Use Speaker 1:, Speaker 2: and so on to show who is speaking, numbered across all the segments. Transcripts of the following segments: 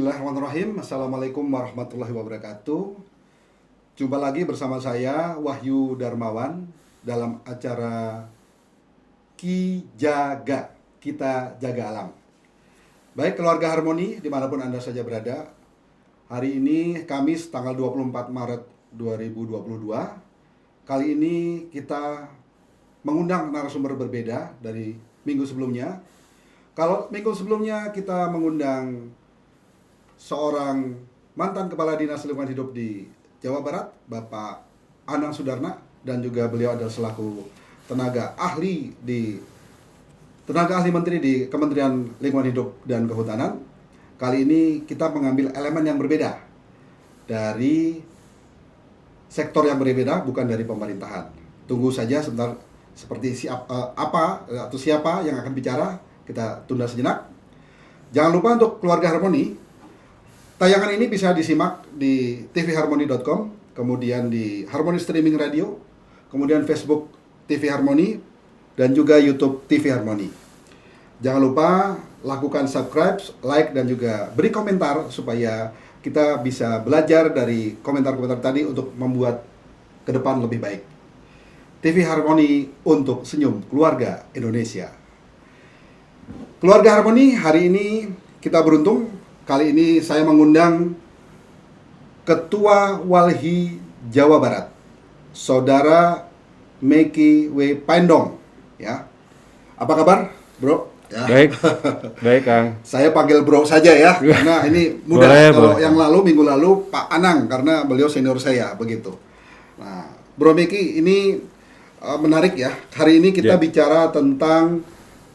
Speaker 1: Bismillahirrahmanirrahim. Assalamualaikum warahmatullahi wabarakatuh. Jumpa lagi bersama saya Wahyu Darmawan dalam acara Ki Jaga, Kita Jaga Alam. Baik keluarga Harmoni dimanapun Anda saja berada, hari ini Kamis tanggal 24 Maret 2022. Kali ini kita mengundang narasumber berbeda dari minggu sebelumnya. Kalau minggu sebelumnya kita mengundang seorang mantan Kepala Dinas Lingkungan Hidup di Jawa Barat, Bapak Anang Sudarna, dan juga beliau adalah selaku tenaga ahli menteri di Kementerian Lingkungan Hidup dan Kehutanan. Kali ini kita mengambil elemen yang berbeda dari sektor yang berbeda, bukan dari pemerintahan. Tunggu saja sebentar seperti siapa yang akan bicara, kita tunda sejenak. Jangan lupa untuk keluarga Harmoni, tayangan ini bisa disimak di tvharmoni.com, kemudian di Harmoni Streaming Radio, kemudian Facebook TV Harmoni, dan juga YouTube TV Harmoni. Jangan lupa lakukan subscribe, like, dan juga beri komentar supaya kita bisa belajar dari komentar-komentar tadi untuk membuat ke depan lebih baik. TV Harmoni untuk senyum keluarga Indonesia. Keluarga Harmoni, hari ini kita beruntung. Kali ini saya mengundang Ketua Walhi Jawa Barat, Saudara Meki W. Paendong. Ya, apa kabar, Bro? Ya.
Speaker 2: Baik Kang.
Speaker 1: Saya panggil Bro saja ya, karena ini mudah. Kalau yang minggu lalu Pak Anang, karena beliau senior saya, begitu. Nah, Bro Meki, ini menarik ya. Hari ini kita bicara tentang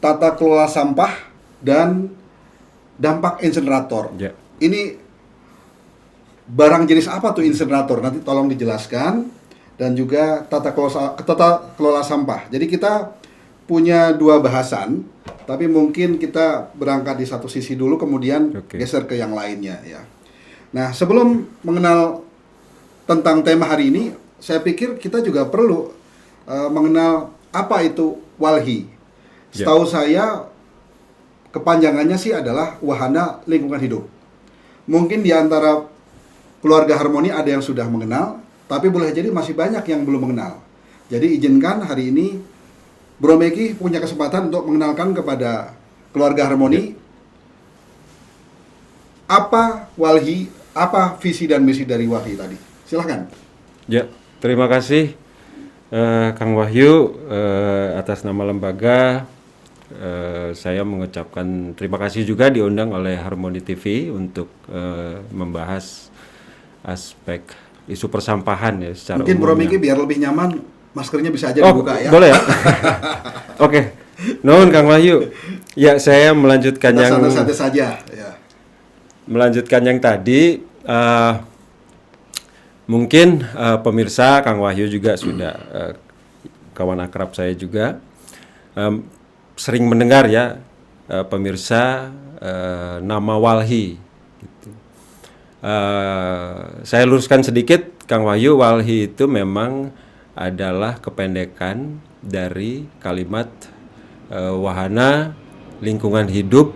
Speaker 1: tata kelola sampah dan dampak insenerator. Ini barang jenis apa tuh insenerator? Nanti tolong dijelaskan. Dan juga tata kelola sampah. Jadi kita punya dua bahasan, tapi mungkin kita berangkat di satu sisi dulu, kemudian geser ke yang lainnya ya. Nah, sebelum mengenal tentang tema hari ini, saya pikir kita juga perlu mengenal apa itu Walhi. Setahu saya kepanjangannya sih adalah Wahana Lingkungan Hidup. Mungkin di antara keluarga Harmoni ada yang sudah mengenal, tapi boleh jadi masih banyak yang belum mengenal. Jadi izinkan hari ini Bro Meki punya kesempatan untuk mengenalkan kepada keluarga Harmoni apa Walhi, apa visi dan misi dari Walhi tadi. Silahkan.
Speaker 2: Ya, terima kasih Kang Wahyu atas nama lembaga. Saya mengucapkan terima kasih juga diundang oleh Harmoni TV untuk membahas aspek isu persampahan ya secara
Speaker 1: mungkin
Speaker 2: umumnya.
Speaker 1: Bro Meki biar lebih nyaman, maskernya bisa aja dibuka ya.
Speaker 2: Boleh ya? Oke. Nuhun Kang Wahyu. Ya, saya melanjutkan
Speaker 1: santai saja ya.
Speaker 2: Melanjutkan yang tadi, mungkin pemirsa Kang Wahyu juga sudah kawan akrab saya juga. Sering mendengar ya pemirsa nama Walhi gitu. Saya luruskan sedikit Kang Wahyu, Walhi itu memang adalah kependekan dari kalimat Wahana Lingkungan Hidup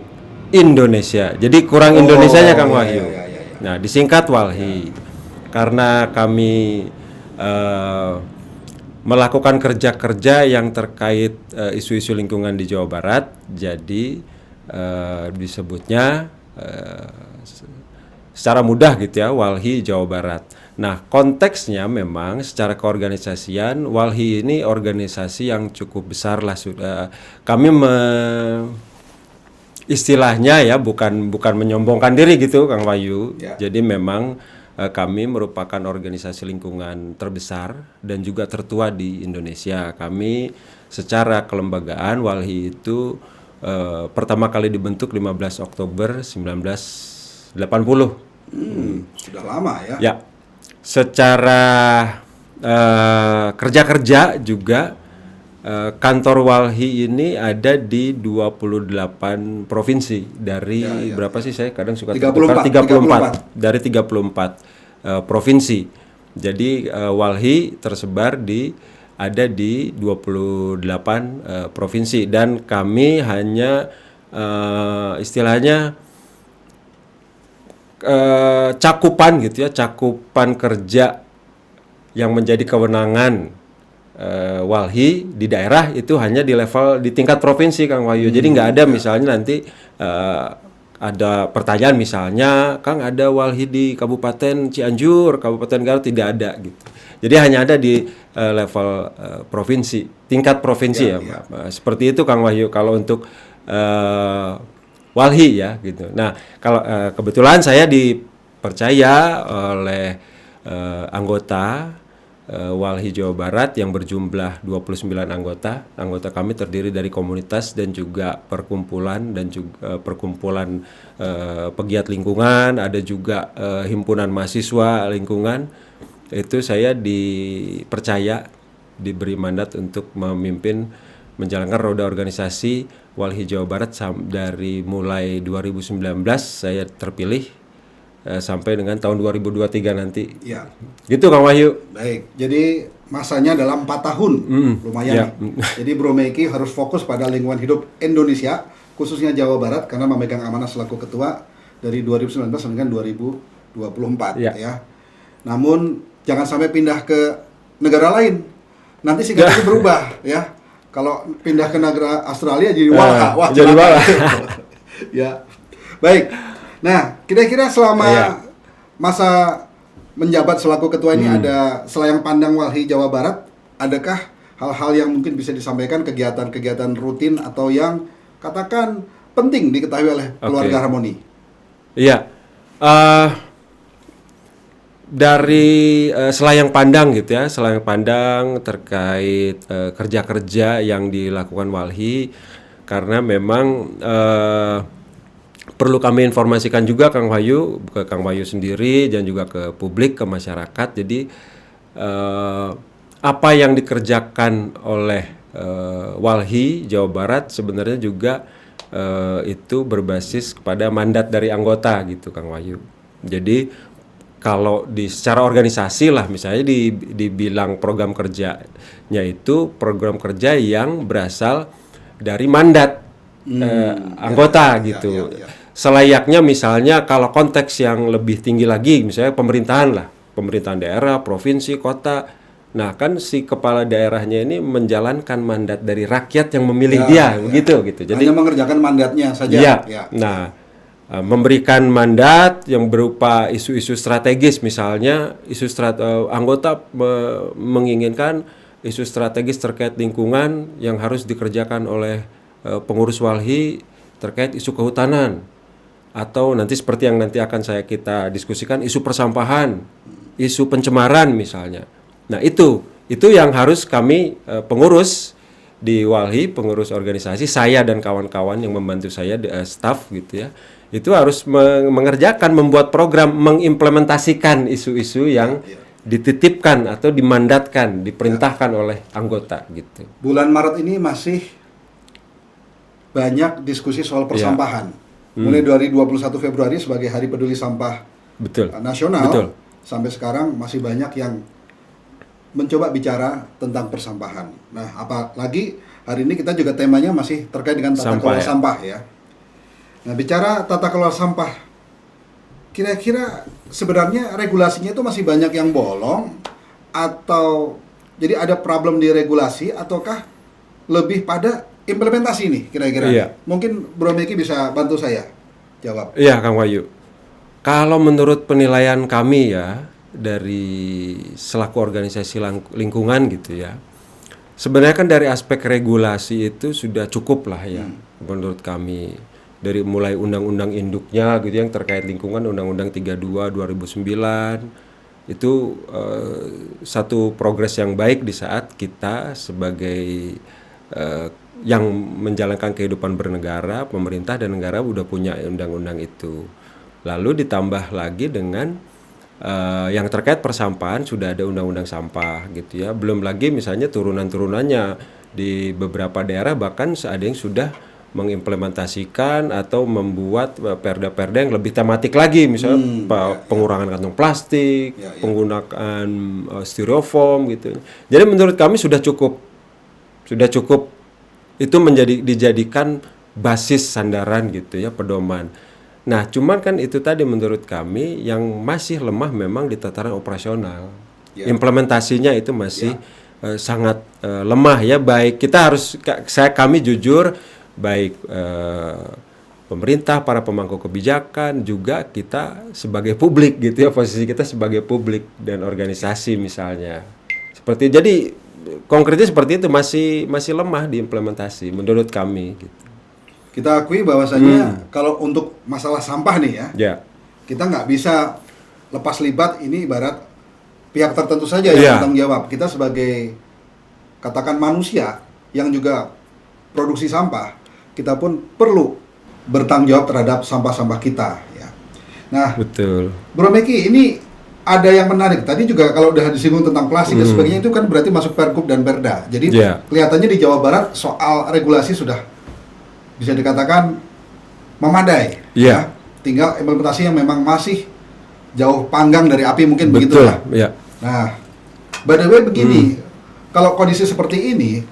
Speaker 2: Indonesia. Jadi kurang Indonesianya Kang Wahyu. Nah, disingkat Walhi. Karena kami melakukan kerja-kerja yang terkait isu-isu lingkungan di Jawa Barat, jadi disebutnya secara mudah gitu ya, Walhi Jawa Barat. Nah, konteksnya memang secara keorganisasian, Walhi ini organisasi yang cukup besar lah sudah. Kami istilahnya ya bukan menyombongkan diri gitu Kang Wahyu. Jadi memang kami merupakan organisasi lingkungan terbesar dan juga tertua di Indonesia. Kami secara kelembagaan Walhi itu pertama kali dibentuk 15 Oktober 1980.
Speaker 1: Sudah lama ya.
Speaker 2: Ya. Secara kerja-kerja juga kantor Walhi ini ada di 28 provinsi dari berapa sih, saya kadang suka 34 dari 34 provinsi. Jadi Walhi tersebar ada di 28 provinsi dan kami hanya istilahnya cakupan gitu ya, cakupan kerja yang menjadi kewenangan Walhi di daerah itu hanya di level di tingkat provinsi, Kang Wahyu. Jadi nggak ada misalnya nanti ada pertanyaan misalnya, Kang, ada Walhi di Kabupaten Cianjur, Kabupaten Garut, tidak ada gitu. Jadi hanya ada di level provinsi, tingkat provinsi ya. Seperti itu Kang Wahyu kalau untuk Walhi ya gitu. Nah, kalau kebetulan saya dipercaya oleh anggota Walhi Jawa Barat yang berjumlah 29 anggota. Anggota kami terdiri dari komunitas dan juga perkumpulan dan juga perkumpulan pegiat lingkungan, ada juga himpunan mahasiswa lingkungan. Itu saya dipercaya, diberi mandat untuk memimpin menjalankan roda organisasi Walhi Jawa Barat dari mulai 2019 saya terpilih sampai dengan tahun 2023 nanti.
Speaker 1: Ya.
Speaker 2: Gitu Kang Wahyu.
Speaker 1: Baik, jadi masanya dalam 4 tahun, lumayan.
Speaker 2: Ya.
Speaker 1: Jadi Bro Meki harus fokus pada lingkungan hidup Indonesia, khususnya Jawa Barat, karena memegang amanah selaku ketua dari 2019 sampai dengan 2024. Ya. Namun jangan sampai pindah ke negara lain, nanti sikapnya berubah ya. Kalau pindah ke negara Australia jadi walha,
Speaker 2: jadi walha.
Speaker 1: Ya, baik. Nah, kira-kira selama masa menjabat selaku ketua ini ada selayang pandang Walhi Jawa Barat, adakah hal-hal yang mungkin bisa disampaikan, kegiatan-kegiatan rutin atau yang katakan penting diketahui oleh keluarga Harmoni?
Speaker 2: Iya, dari selayang pandang gitu ya, selayang pandang terkait kerja-kerja yang dilakukan Walhi, karena memang perlu kami informasikan juga Kang Wahyu, ke Kang Wahyu sendiri dan juga ke publik, ke masyarakat. Jadi apa yang dikerjakan oleh Walhi Jawa Barat sebenarnya juga itu berbasis kepada mandat dari anggota gitu Kang Wahyu. Jadi kalau secara organisasi lah misalnya dibilang program kerjanya itu program kerja yang berasal dari mandat anggota gitu. Selayaknya misalnya kalau konteks yang lebih tinggi lagi misalnya pemerintahan daerah, provinsi, kota. Nah, kan si kepala daerahnya ini menjalankan mandat dari rakyat yang memilih dia, begitu gitu. Jadi
Speaker 1: hanya mengerjakan mandatnya saja.
Speaker 2: Nah, memberikan mandat yang berupa isu-isu strategis misalnya anggota menginginkan isu strategis terkait lingkungan yang harus dikerjakan oleh pengurus Walhi terkait isu kehutanan, atau nanti seperti yang nanti akan kita diskusikan isu persampahan, isu pencemaran misalnya. Nah itu yang harus kami pengurus di Walhi, pengurus organisasi, saya dan kawan-kawan yang membantu saya staff gitu ya, itu harus mengerjakan, membuat program, mengimplementasikan isu-isu yang dititipkan atau dimandatkan, diperintahkan oleh anggota gitu.
Speaker 1: Bulan Maret ini masih banyak diskusi soal persampahan. Mulai dari 21 Februari sebagai Hari Peduli Sampah Nasional, sampai sekarang masih banyak yang mencoba bicara tentang persampahan. Nah, apalagi hari ini kita juga temanya masih terkait dengan tata kelola sampah ya. Nah, bicara tata kelola sampah, kira-kira sebenarnya regulasinya itu masih banyak yang bolong, atau jadi ada problem di regulasi, ataukah lebih pada implementasi nih kira-kira? Mungkin Bro Meki bisa bantu saya jawab.
Speaker 2: Iya Kang Wahyu. Kalau menurut penilaian kami ya dari selaku organisasi lingkungan gitu ya, sebenarnya kan dari aspek regulasi itu sudah cukup lah ya menurut kami. Dari mulai undang-undang induknya gitu yang terkait lingkungan, Undang-Undang 32 2009 itu satu progres yang baik di saat kita sebagai yang menjalankan kehidupan bernegara, pemerintah dan negara udah punya undang-undang itu. Lalu ditambah lagi dengan yang terkait persampahan sudah ada undang-undang sampah gitu ya. Belum lagi misalnya turunan-turunannya di beberapa daerah bahkan ada yang sudah mengimplementasikan atau membuat perda-perda yang lebih tematik lagi, misalnya pengurangan kantong plastik, penggunaan styrofoam gitu. Jadi menurut kami sudah cukup itu dijadikan basis sandaran gitu ya, pedoman. Nah, cuman kan itu tadi menurut kami yang masih lemah memang di tataran operasional. Implementasinya itu masih sangat lemah ya. Baik kita harus kami jujur, baik pemerintah, para pemangku kebijakan, juga kita sebagai publik gitu ya, posisi kita sebagai publik dan organisasi misalnya. Jadi konkretnya seperti itu, masih lemah diimplementasi menurut kami gitu.
Speaker 1: Kita akui bahwasanya kalau untuk masalah sampah nih ya, kita nggak bisa lepas libat, ini ibarat pihak tertentu saja yang bertanggung jawab. Kita sebagai katakan manusia yang juga produksi sampah, kita pun perlu bertanggung jawab terhadap sampah-sampah kita ya. Nah, betul. Bro Meki, ini ada yang menarik. Tadi juga kalau udah disinggung tentang plastik dan sebagainya, itu kan berarti masuk Pergub dan Perda. Jadi kelihatannya di Jawa Barat soal regulasi sudah bisa dikatakan memadai ya. Tinggal implementasi yang memang masih jauh panggang dari api, mungkin begitu ya. Nah, by the way begini, kalau kondisi seperti ini,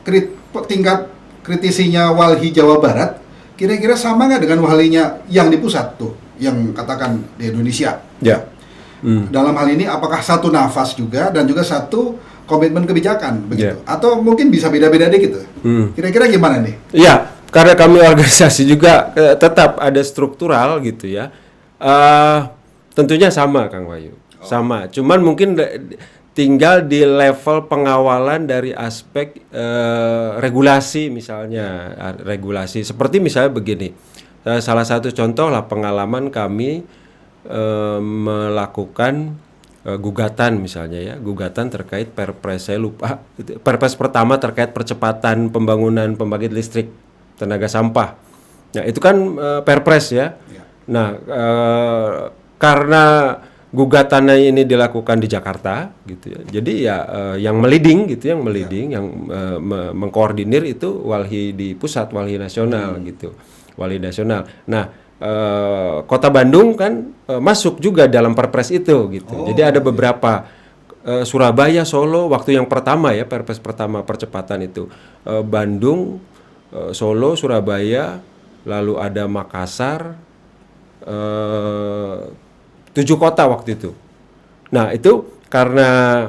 Speaker 1: tingkat kritisinya Walhi Jawa Barat kira-kira sama nggak dengan walinya yang di pusat tuh, yang katakan di Indonesia? Dalam hal ini apakah satu nafas juga dan juga satu komitmen kebijakan begitu? Atau mungkin bisa beda-beda deh gitu? Kira-kira gimana nih?
Speaker 2: Karena kami organisasi juga tetap ada struktural gitu ya. Tentunya sama Kang Wahyu. Sama. Cuman mungkin tinggal di level pengawalan dari aspek regulasi misalnya. Regulasi. Seperti misalnya begini. Salah satu contoh lah pengalaman kami melakukan gugatan misalnya ya. Gugatan terkait Perpres, saya lupa. Perpres pertama terkait percepatan pembangunan pembangkit listrik tenaga sampah. Nah, itu kan Perpres ya. Nah, karena gugatannya ini dilakukan di Jakarta gitu ya. Jadi ya yang meliding gitu, yang mengkoordinir itu Walhi di pusat, Walhi nasional gitu. Walhi nasional. Nah, Kota Bandung kan masuk juga dalam Perpres itu gitu. Jadi ada beberapa Surabaya, Solo waktu yang pertama ya, Perpres pertama percepatan itu. Bandung, Solo, Surabaya, lalu ada Makassar, 7 kota waktu itu. Nah, itu karena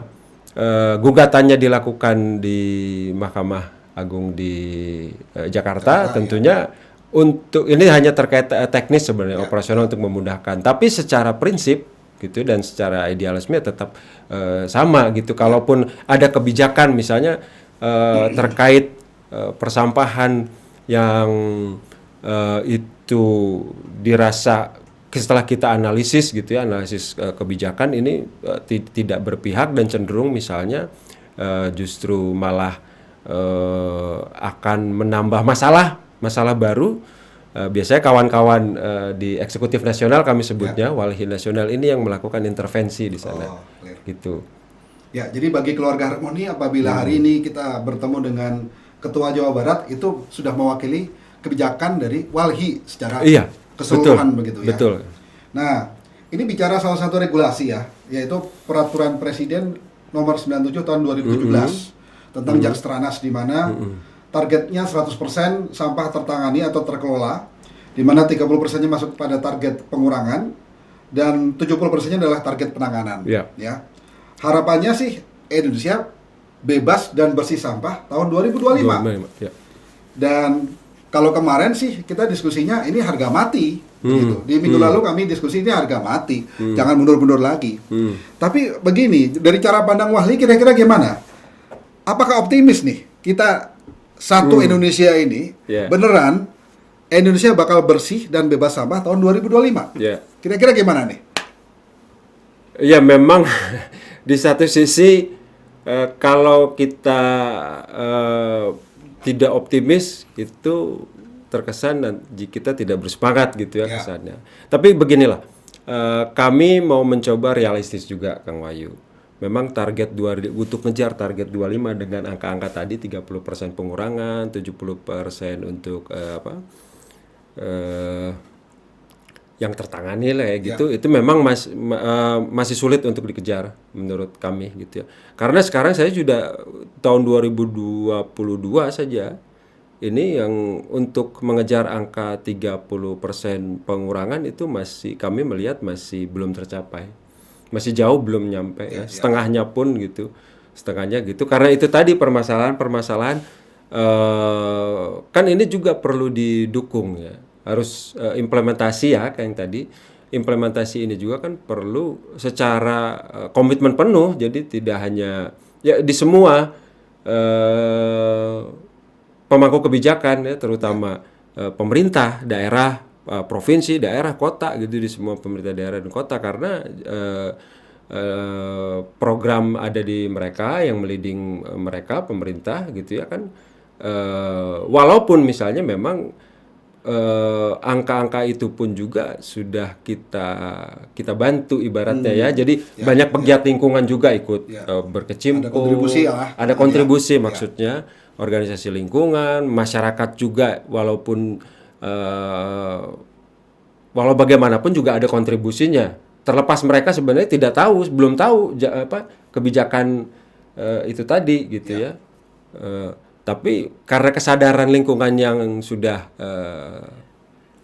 Speaker 2: gugatannya dilakukan di Mahkamah Agung di Jakarta, tentunya untuk ini hanya terkait teknis sebenarnya, operasional untuk memudahkan. Tapi secara prinsip gitu dan secara idealisme tetap sama gitu. Kalaupun ada kebijakan misalnya terkait persampahan yang itu dirasa setelah kita analisis gitu ya, analisis kebijakan ini tidak berpihak dan cenderung misalnya justru malah akan menambah masalah baru. Biasanya kawan-kawan di eksekutif nasional kami sebutnya Walhi nasional ini yang melakukan intervensi di sana gitu.
Speaker 1: Ya, jadi bagi keluarga Harmoni apabila hari ini kita bertemu dengan Ketua Jawa Barat itu sudah mewakili kebijakan dari Walhi secara keseluruhan begitu ya. Betul. Nah, ini bicara salah satu regulasi ya, yaitu Peraturan Presiden Nomor 97 Tahun 2017 tentang Jakstranas, di mana targetnya 100% sampah tertangani atau terkelola, di mana 30%-nya masuk pada target pengurangan dan 70%-nya adalah target penanganan. Ya. Harapannya sih Indonesia bebas dan bersih sampah tahun 2025. Dan kalau kemarin sih kita diskusinya ini harga mati gitu. Di minggu lalu kami diskusi ini harga mati, jangan mundur-mundur lagi. Tapi begini, dari cara pandang Walhi kira-kira gimana? Apakah optimis nih kita satu Indonesia ini beneran Indonesia bakal bersih dan bebas sampah tahun 2025? Kira-kira gimana nih?
Speaker 2: Ya memang di satu sisi kalau kita tidak optimis itu terkesan dan kita tidak bersemangat gitu ya kesannya. Tapi beginilah, kami mau mencoba realistis juga Kang Wahyu. Memang target untuk ngejar target 25 dengan angka-angka tadi 30% pengurangan, 70% untuk yang tertangani lah ya gitu, itu memang masih sulit untuk dikejar menurut kami gitu ya. Karena sekarang saya sudah tahun 2022 saja ini yang untuk mengejar angka 30% pengurangan itu kami melihat masih belum tercapai. Masih jauh belum nyampe ya. Setengahnya pun gitu. Setengahnya gitu. Karena itu tadi permasalahan kan ini juga perlu didukung ya. Harus implementasi ya kayak yang tadi. Implementasi ini juga kan perlu secara komitmen penuh. Jadi tidak hanya ya di semua pemangku kebijakan ya, terutama pemerintah daerah, provinsi, daerah, kota gitu, di semua pemerintah daerah dan kota, karena program ada di mereka yang meliding mereka pemerintah gitu ya kan. Walaupun misalnya memang angka-angka itu pun juga sudah kita bantu ibaratnya ya. Jadi banyak pegiat lingkungan juga ikut berkecimpung. Ada kontribusi maksudnya. Organisasi lingkungan, masyarakat juga, walaupun walau bagaimanapun juga ada kontribusinya. Terlepas mereka sebenarnya belum tahu kebijakan itu tadi gitu ya. Tapi karena kesadaran lingkungan yang sudah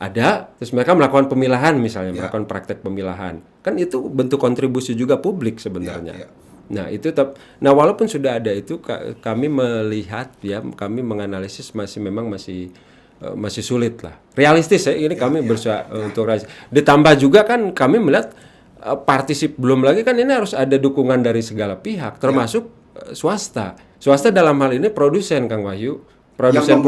Speaker 2: ada, terus mereka melakukan pemilahan misalnya, melakukan praktek pemilahan, kan itu bentuk kontribusi juga publik sebenarnya. Nah itu nah walaupun sudah ada itu, kami melihat ya, kami menganalisis masih sulit lah, realistis ya ini kami berusaha untuk ditambah juga kan kami melihat belum lagi kan ini harus ada dukungan dari segala pihak termasuk swasta dalam hal ini produsen Kang Wahyu, produsen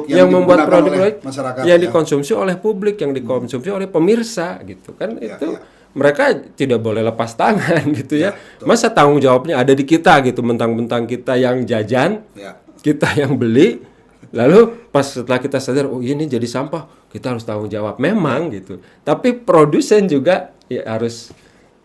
Speaker 2: yang membuat produk yang dikonsumsi oleh publik, yang dikonsumsi oleh pemirsa gitu kan. Mereka tidak boleh lepas tangan gitu ya. Masa tanggung jawabnya ada di kita gitu, mentang-mentang kita yang jajan, kita yang beli, lalu pas setelah kita sadar, oh ini jadi sampah, kita harus tanggung jawab memang gitu. Tapi produsen juga harus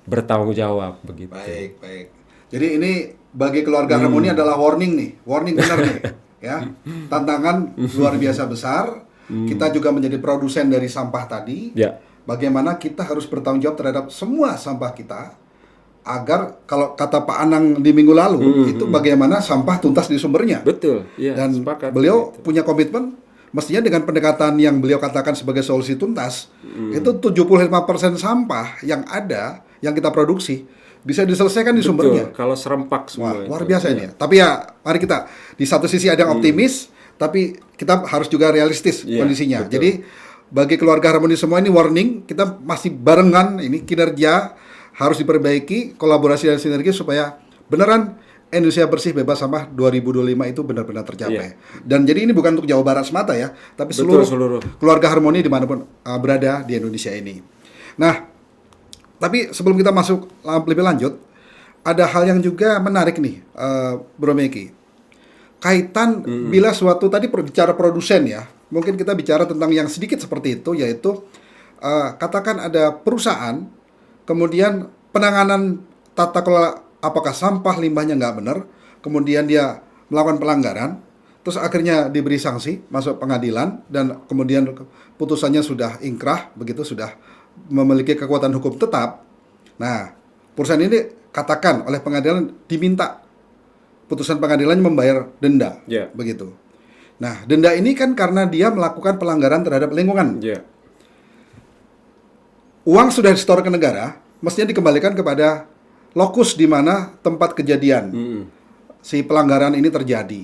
Speaker 2: bertanggung jawab begitu.
Speaker 1: Baik. Jadi ini bagi keluarga Harmoni adalah warning benar nih ya. Tantangan luar biasa besar. Kita juga menjadi produsen dari sampah tadi. Bagaimana kita harus bertanggung jawab terhadap semua sampah kita, agar kalau kata Pak Anang di minggu lalu itu bagaimana sampah tuntas di sumbernya.
Speaker 2: Betul.
Speaker 1: Dan beliau punya komitmen, mestinya dengan pendekatan yang beliau katakan sebagai solusi tuntas, itu 75% sampah yang ada, yang kita produksi, bisa diselesaikan di sumbernya.
Speaker 2: Kalau serempak semua.
Speaker 1: Luar biasa ini. Tapi ya, mari kita di satu sisi ada yang optimis, tapi kita harus juga realistis kondisinya.
Speaker 2: Betul.
Speaker 1: Jadi bagi keluarga Harmoni semua ini warning, kita masih barengan, ini kinerja harus diperbaiki, kolaborasi dan sinergi supaya beneran Indonesia bersih bebas sampah 2025 itu benar-benar tercapai. Dan jadi ini bukan untuk Jawa Barat semata ya, tapi seluruh keluarga Harmoni dimanapun berada di Indonesia ini. Nah, tapi sebelum kita masuk lebih lanjut, ada hal yang juga menarik nih, Bro Meki. Kaitan bila suatu tadi bicara produsen ya, mungkin kita bicara tentang yang sedikit seperti itu, yaitu katakan ada perusahaan, kemudian penanganan tata kelola apakah sampah limbahnya nggak benar, kemudian dia melakukan pelanggaran, terus akhirnya diberi sanksi, masuk pengadilan, dan kemudian putusannya sudah ingkrah, begitu sudah memiliki kekuatan hukum tetap. Nah, perusahaan ini katakan oleh pengadilan diminta putusan pengadilannya membayar denda, begitu. Nah, denda ini kan karena dia melakukan pelanggaran terhadap lingkungan. Uang sudah disetor ke negara, mestinya dikembalikan kepada lokus di mana tempat kejadian si pelanggaran ini terjadi.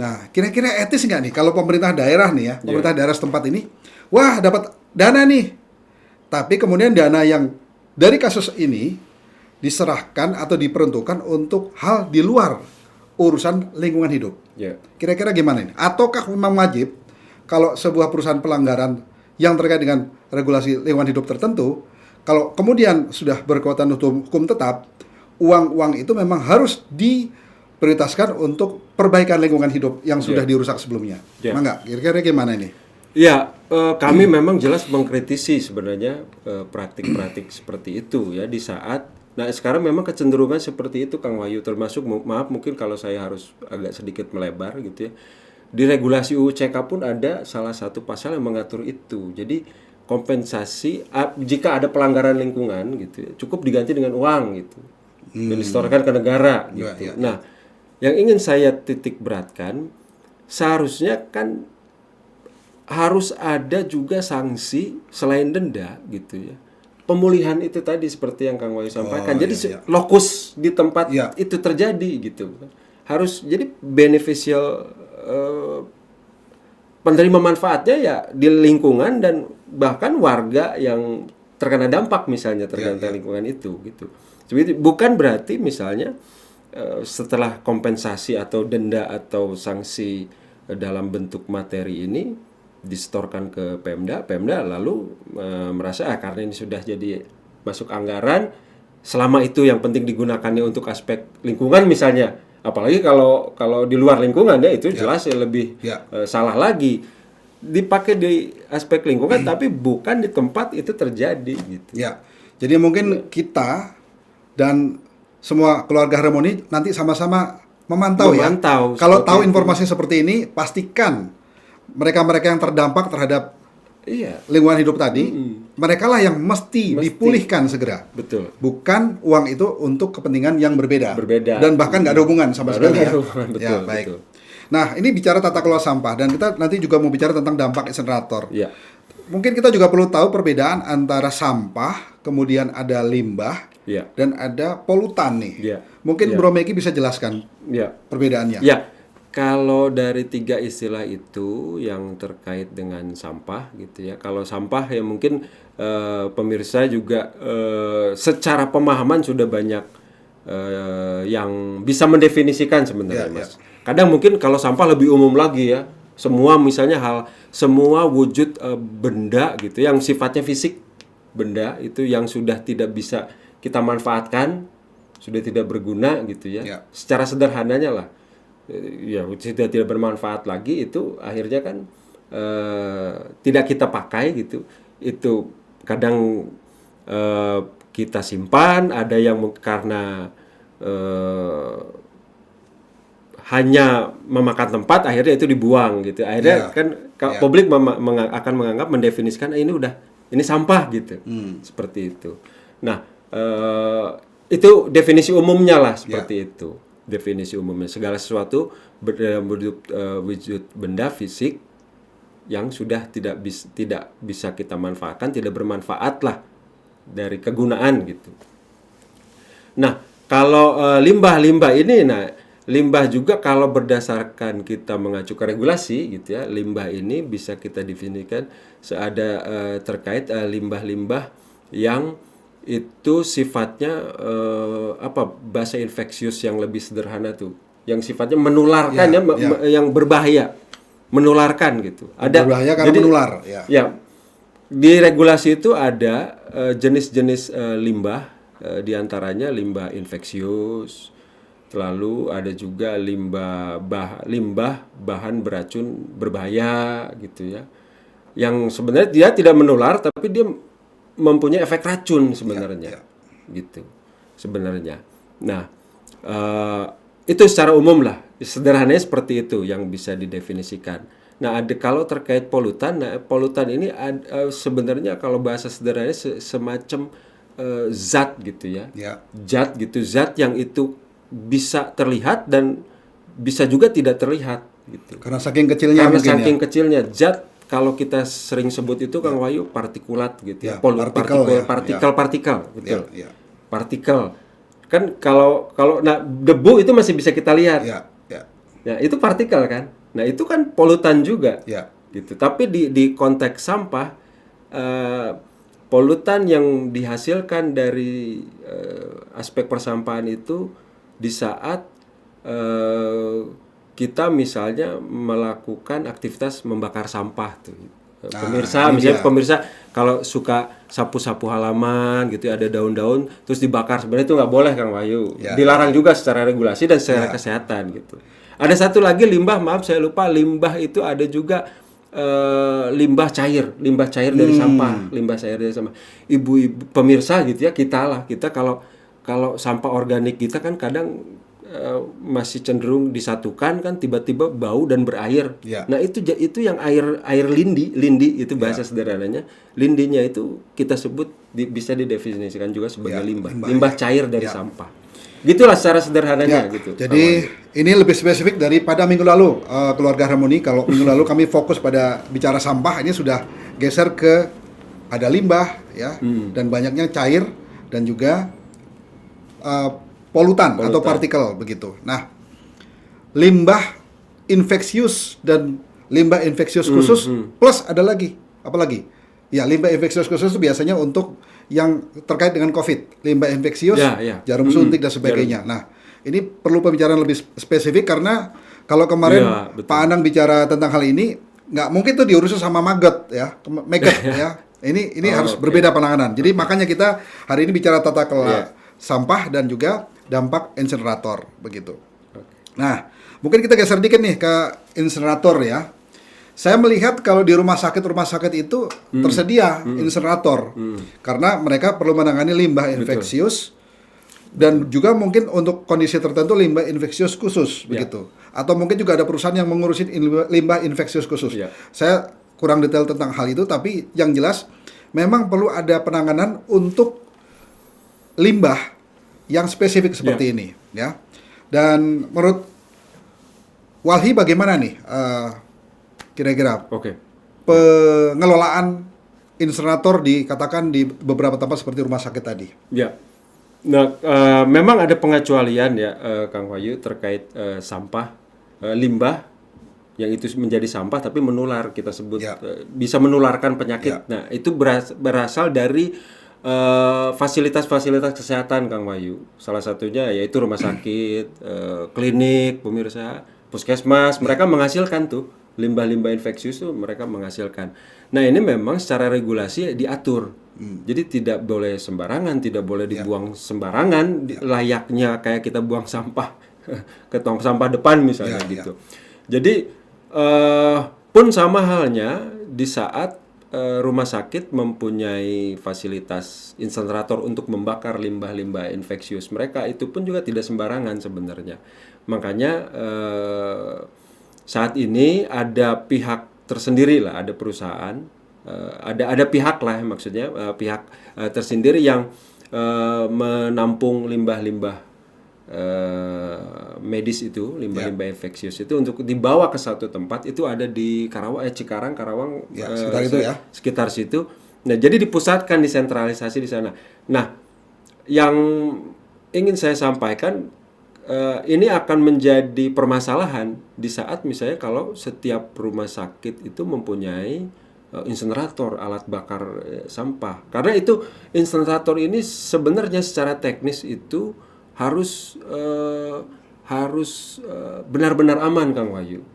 Speaker 1: Nah, kira-kira etis nggak nih kalau pemerintah daerah nih ya, pemerintah daerah setempat ini, wah dapat dana nih, tapi kemudian dana yang dari kasus ini diserahkan atau diperuntukkan untuk hal di luar urusan lingkungan hidup. Kira-kira gimana ini? Ataukah memang wajib kalau sebuah perusahaan pelanggaran yang terkait dengan regulasi lingkungan hidup tertentu, kalau kemudian sudah berkekuatan hukum tetap, uang-uang itu memang harus diprioritaskan untuk perbaikan lingkungan hidup yang sudah dirusak sebelumnya. Memang nggak? Kira-kira gimana ini?
Speaker 2: Ya, kami memang jelas mengkritisi sebenarnya praktik-praktik seperti itu ya di saat. Nah sekarang memang kecenderungan seperti itu Kang Wahyu, termasuk maaf mungkin kalau saya harus agak sedikit melebar gitu ya. Di regulasi UU CK pun ada salah satu pasal yang mengatur itu. Jadi kompensasi jika ada pelanggaran lingkungan gitu ya, cukup diganti dengan uang gitu. Dan disetorkan ke negara gitu. Nah, yang ingin saya titik beratkan seharusnya kan harus ada juga sanksi selain denda gitu ya. Pemulihan itu tadi seperti yang Kang Wahyu sampaikan. Jadi lokus di tempat itu terjadi gitu. Harus jadi beneficial penerima manfaatnya ya di lingkungan dan bahkan warga yang terkena dampak misalnya terkena lingkungan itu gitu. Jadi bukan berarti misalnya setelah kompensasi atau denda atau sanksi dalam bentuk materi ini disetorkan ke Pemda lalu merasa karena ini sudah jadi masuk anggaran, selama itu yang penting digunakannya untuk aspek lingkungan misalnya. Apalagi kalau di luar lingkungan ya itu jelas lebih salah lagi. Dipakai di aspek lingkungan tapi bukan di tempat itu terjadi gitu.
Speaker 1: Ya. Jadi mungkin kita dan semua keluarga Harmoni nanti sama-sama memantau ya. Kalau tahu informasi seperti ini, pastikan mereka-mereka yang terdampak terhadap lingkungan hidup tadi, mereka lah yang mesti dipulihkan segera.
Speaker 2: Betul.
Speaker 1: Bukan uang itu untuk kepentingan yang berbeda.
Speaker 2: Dan
Speaker 1: bahkan nggak ada hubungan sama sekali ya.
Speaker 2: Betul,
Speaker 1: ya, baik.
Speaker 2: Betul.
Speaker 1: Nah, ini bicara tata kelola sampah dan kita nanti juga mau bicara tentang dampak insenerator.
Speaker 2: Ya.
Speaker 1: Mungkin kita juga perlu tahu perbedaan antara sampah, kemudian ada limbah, dan ada polutan nih. Mungkin Bro Meki bisa jelaskan perbedaannya.
Speaker 2: Ya. Kalau dari 3 istilah itu yang terkait dengan sampah gitu ya. Kalau sampah ya mungkin pemirsa juga secara pemahaman sudah banyak yang bisa mendefinisikan sebenarnya Mas. Kadang mungkin kalau sampah lebih umum lagi ya. Semua misalnya semua wujud benda gitu yang sifatnya fisik, benda itu yang sudah tidak bisa kita manfaatkan, sudah tidak berguna gitu ya. Secara sederhananya lah. Ya sudah tidak bermanfaat lagi itu akhirnya kan tidak kita pakai gitu. Itu kadang kita simpan, ada yang karena hanya memakan tempat akhirnya itu dibuang gitu. Akhirnya kan publik akan menganggap mendefinisikan ini sampah gitu. Seperti itu. Nah, itu definisi umumnya lah seperti itu. Definisi umumnya segala sesuatu dalam wujud benda fisik yang sudah tidak bisa kita manfaatkan, tidak bermanfaat lah dari kegunaan gitu. Nah, kalau limbah ini, limbah juga kalau berdasarkan kita mengacu ke regulasi gitu ya, limbah ini bisa kita definisikan terkait limbah-limbah yang itu sifatnya bahasa infeksius yang lebih sederhana tuh, yang sifatnya menularkan yang berbahaya, menularkan gitu. Ada
Speaker 1: berbahaya karena menular.
Speaker 2: Ya, di regulasi itu ada jenis-jenis limbah, diantaranya limbah infeksius, lalu ada juga limbah bahan beracun berbahaya gitu ya, yang sebenarnya dia tidak menular tapi dia mempunyai efek racun sebenarnya, gitu sebenarnya. Nah, itu secara umum lah, sederhananya seperti itu yang bisa didefinisikan. Nah, kalau terkait polutan, polutan ini sebenarnya kalau bahasa sederhananya semacam zat gitu ya, zat yang itu bisa terlihat dan bisa juga tidak terlihat gitu.
Speaker 1: Karena saking kecilnya.
Speaker 2: Kecilnya zat. Kalau kita sering sebut itu Kang Wahyu partikulat gitu ya, partikel betul. Partikel. Kan kalau debu itu masih bisa kita lihat. Nah, itu partikel kan. Nah, itu kan polutan juga. Gitu. Tapi di konteks sampah polutan yang dihasilkan dari aspek persampahan itu di saat kita misalnya melakukan aktivitas membakar sampah tuh. Pemirsa kalau suka sapu-sapu halaman gitu ada daun-daun terus dibakar, sebenarnya itu nggak boleh Kang Wahyu. Dilarang juga secara regulasi dan secara kesehatan gitu. Ada satu lagi limbah, maaf saya lupa, limbah itu ada juga limbah cair dari sampah, Ibu-ibu pemirsa gitu ya, kita kalau sampah organik kita kan kadang masih cenderung disatukan kan, tiba-tiba bau dan berair. Nah, itu yang air lindi itu bahasa sederhananya. Lindinya itu kita sebut bisa didefinisikan juga sebagai limbah cair dari sampah. Gitulah secara sederhananya gitu.
Speaker 1: Jadi ini lebih spesifik daripada minggu lalu, Keluarga Harmoni. Kalau minggu lalu kami fokus pada bicara sampah, ini sudah geser ke ada limbah ya, dan banyaknya cair dan juga polutan atau partikel begitu. Nah, limbah infeksius dan limbah infeksius khusus plus ada lagi, apa lagi? Ya, limbah infeksius khusus itu biasanya untuk yang terkait dengan COVID, limbah infeksius, jarum suntik dan sebagainya. Nah, ini perlu pembicaraan lebih spesifik karena kalau kemarin Pak Anang bicara tentang hal ini, nggak mungkin tuh diurus sama maggot ya, ya. Ini harus berbeda penanganan. Jadi makanya kita hari ini bicara tata kelola sampah dan juga dampak insenerator begitu. Nah, mungkin kita geser dikit nih ke insenerator ya. Saya melihat kalau di rumah sakit itu tersedia insenerator karena mereka perlu menangani limbah infeksius dan juga mungkin untuk kondisi tertentu limbah infeksius khusus begitu. Atau mungkin juga ada perusahaan yang mengurusin limbah infeksius khusus. Saya kurang detail tentang hal itu, tapi yang jelas memang perlu ada penanganan untuk limbah yang spesifik seperti ini ya. Dan menurut Walhi bagaimana nih kira-kira pengelolaan insenerator dikatakan di beberapa tempat seperti rumah sakit tadi?
Speaker 2: Ya, nah memang ada pengecualian ya Kang Wahyu terkait sampah limbah yang itu menjadi sampah tapi menular, kita sebut bisa menularkan penyakit. Nah itu berasal dari fasilitas-fasilitas kesehatan Kang Wahyu. Salah satunya yaitu rumah sakit, klinik, pemirsa, puskesmas, mereka menghasilkan tuh limbah-limbah infeksius tuh mereka menghasilkan. Nah ini memang secara regulasi diatur. Jadi tidak boleh sembarangan, tidak boleh dibuang sembarangan, layaknya kayak kita buang sampah ke tong sampah depan misalnya gitu. Jadi pun sama halnya di saat rumah sakit mempunyai fasilitas insenerator untuk membakar limbah-limbah infeksius, mereka itu pun juga tidak sembarangan sebenarnya. Makanya saat ini ada pihak tersendiri lah, ada perusahaan, ada pihak lah maksudnya, pihak tersendiri yang menampung limbah-limbah medis itu, limbah-limbah infeksius itu untuk dibawa ke satu tempat. Itu ada di Cikarang, Karawang,
Speaker 1: sekitar itu ya.
Speaker 2: Sekitar situ. Nah, jadi dipusatkan, disentralisasi di sana. Nah, yang ingin saya sampaikan ini akan menjadi permasalahan di saat misalnya kalau setiap rumah sakit itu mempunyai insenerator, alat bakar sampah. Karena itu insenerator ini sebenarnya secara teknis itu harus benar-benar aman Kang Wahyu.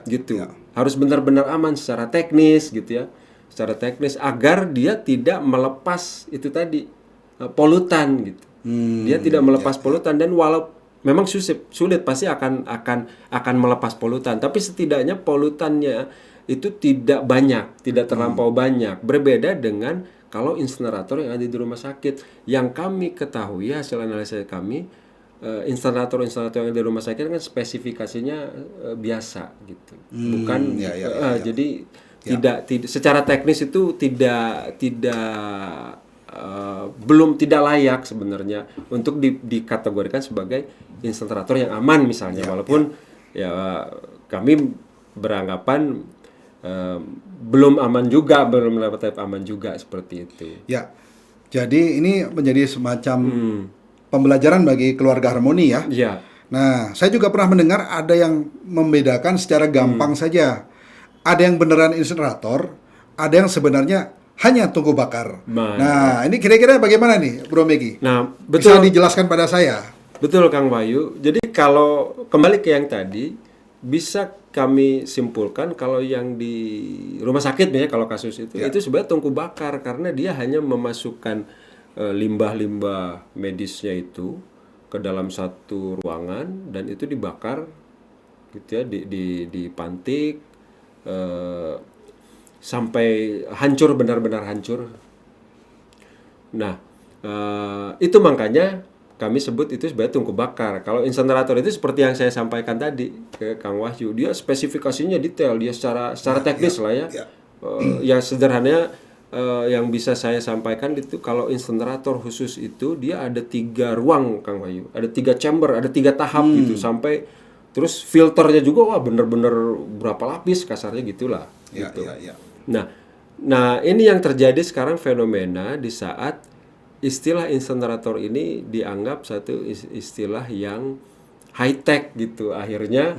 Speaker 2: Gitu. Harus benar-benar aman secara teknis gitu ya. Secara teknis agar dia tidak melepas itu tadi polutan gitu. Dia tidak melepas polutan dan walau memang sulit pasti akan melepas polutan, tapi setidaknya polutannya itu tidak banyak, tidak terlampau banyak. Berbeda dengan kalau insenerator yang ada di rumah sakit. Yang kami ketahui hasil analisa kami, insenerator yang ada di rumah sakit kan spesifikasinya biasa gitu. Bukan jadi tidak secara teknis itu belum tidak layak sebenarnya untuk dikategorikan sebagai insenerator yang aman misalnya, walaupun kami beranggapan belum aman juga, belum dapat aman juga seperti itu.
Speaker 1: Ya, jadi ini menjadi semacam pembelajaran bagi Keluarga Harmoni ya. Nah, saya juga pernah mendengar ada yang membedakan secara gampang saja. Ada yang beneran insenerator, ada yang sebenarnya hanya tungku bakar. Nah, ini kira-kira bagaimana nih, Bro Megi?
Speaker 2: Nah, betul.
Speaker 1: Bisa dijelaskan pada saya?
Speaker 2: Betul, Kang Wahyu. Jadi kalau kembali ke yang tadi, bisa kami simpulkan kalau yang di rumah sakit ya, kalau kasus itu sebenarnya tungku bakar karena dia hanya memasukkan limbah-limbah medisnya itu ke dalam satu ruangan dan itu dibakar, gitu ya, dipantik. Sampai hancur, benar-benar hancur. Nah, itu makanya kami sebut itu sebagai tungku bakar. Kalau insenerator itu seperti yang saya sampaikan tadi ke Kang Wahyu, dia spesifikasinya detail, dia secara teknis lah ya. Ya sederhananya yang bisa saya sampaikan itu kalau insenerator khusus itu dia ada 3 ruang Kang Wahyu, ada 3 chamber, ada 3 tahap gitu sampai terus filternya juga wah bener-bener berapa lapis kasarnya gitulah. Gitu.
Speaker 1: Ya.
Speaker 2: Nah ini yang terjadi sekarang fenomena di saat istilah insenerator ini dianggap satu istilah yang high tech gitu, akhirnya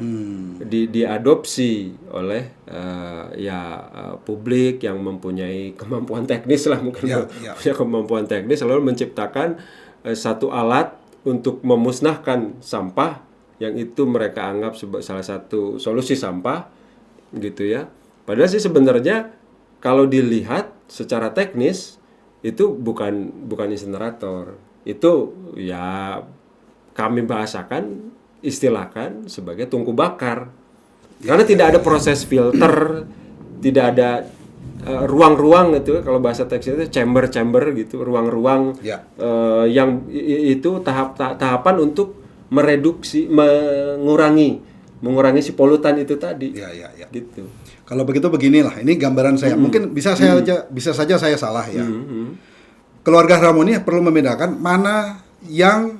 Speaker 2: diadopsi oleh publik yang mempunyai kemampuan teknis lah mungkin punya kemampuan teknis lalu menciptakan satu alat untuk memusnahkan sampah yang itu mereka anggap sebagai salah satu solusi sampah gitu ya. Padahal sih sebenarnya kalau dilihat secara teknis itu bukan insenerator, itu ya kami bahasakan istilahkan sebagai tungku bakar karena tidak ada proses filter, tidak ada ruang-ruang gitu kalau bahasa teksnya itu chamber gitu, ruang-ruang yang itu tahapan untuk mereduksi, mengurangi si polutan itu tadi. Gitu.
Speaker 1: Kalau begitu beginilah, ini gambaran saya. Mungkin bisa saja saya salah ya. Keluarga Harmoni perlu membedakan mana yang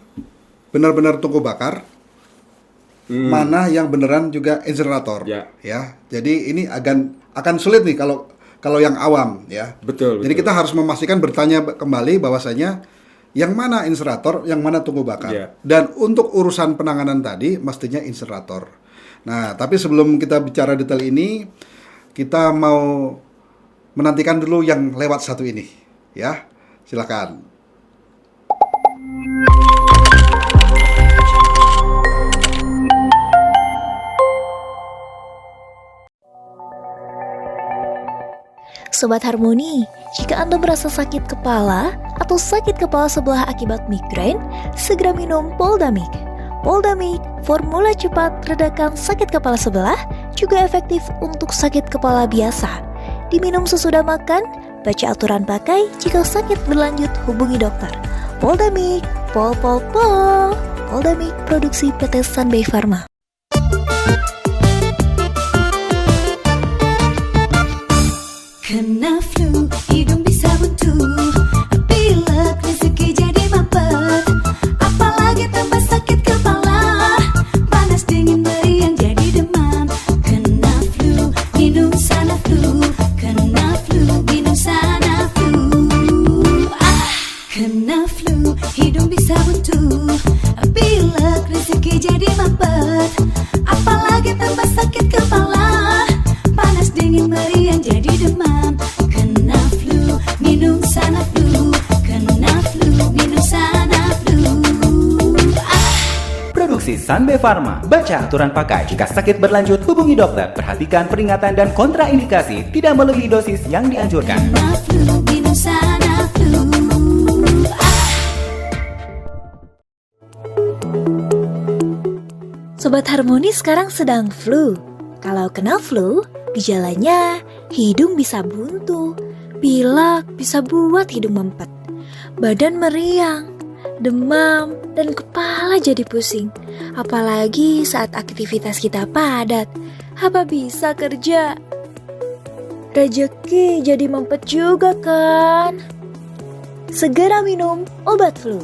Speaker 1: benar-benar tungku bakar, mana yang beneran juga insenerator. Ya. Jadi ini akan sulit nih kalau yang awam ya.
Speaker 2: Betul.
Speaker 1: Jadi kita harus memastikan bertanya kembali bahwasanya yang mana insenerator, yang mana tungku bakar. Dan untuk urusan penanganan tadi mestinya insenerator. Nah, tapi sebelum kita bicara detail ini, kita mau menantikan dulu yang lewat satu ini, ya. Silakan.
Speaker 3: Sobat Harmoni, jika Anda merasa sakit kepala atau sakit kepala sebelah akibat migrain, segera minum Poldamik. Poldamik, formula cepat redakan sakit kepala sebelah, juga efektif untuk sakit kepala biasa. Diminum sesudah makan, baca aturan pakai, jika sakit berlanjut hubungi dokter. Poldamik, pol. Poldamik, produksi PT Sunbay Pharma.
Speaker 4: Kena flu, hidung bisa buntu, pilek, rezeki jadi mampet, apalagi tambah sakit kepala, panas dingin meriang jadi demam. Kena flu, minum Sanaflu, kena flu, minum Sanaflu. Kena flu, hidung bisa buntu, pilek, rezeki jadi mampet, apalagi tambah sakit kepala, panas dingin meriang jadi demam. Kena flu, minum Sanaflu, kena flu, minum Sanaflu.
Speaker 5: Produksi Sunbay Pharma. Baca aturan pakai. Jika sakit berlanjut hubungi dokter. Perhatikan peringatan dan kontraindikasi. Tidak melebihi dosis yang dianjurkan.
Speaker 4: Kena flu, minum Sanaflu.
Speaker 3: Sobat Harmoni sekarang sedang flu. Kalau kena flu, gejalanya hidung bisa buntu, pilek bisa buat hidung mempet, badan meriang, demam, dan kepala jadi pusing. Apalagi saat aktivitas kita padat, apa bisa kerja? Rezeki jadi mempet juga kan? Segera minum obat flu.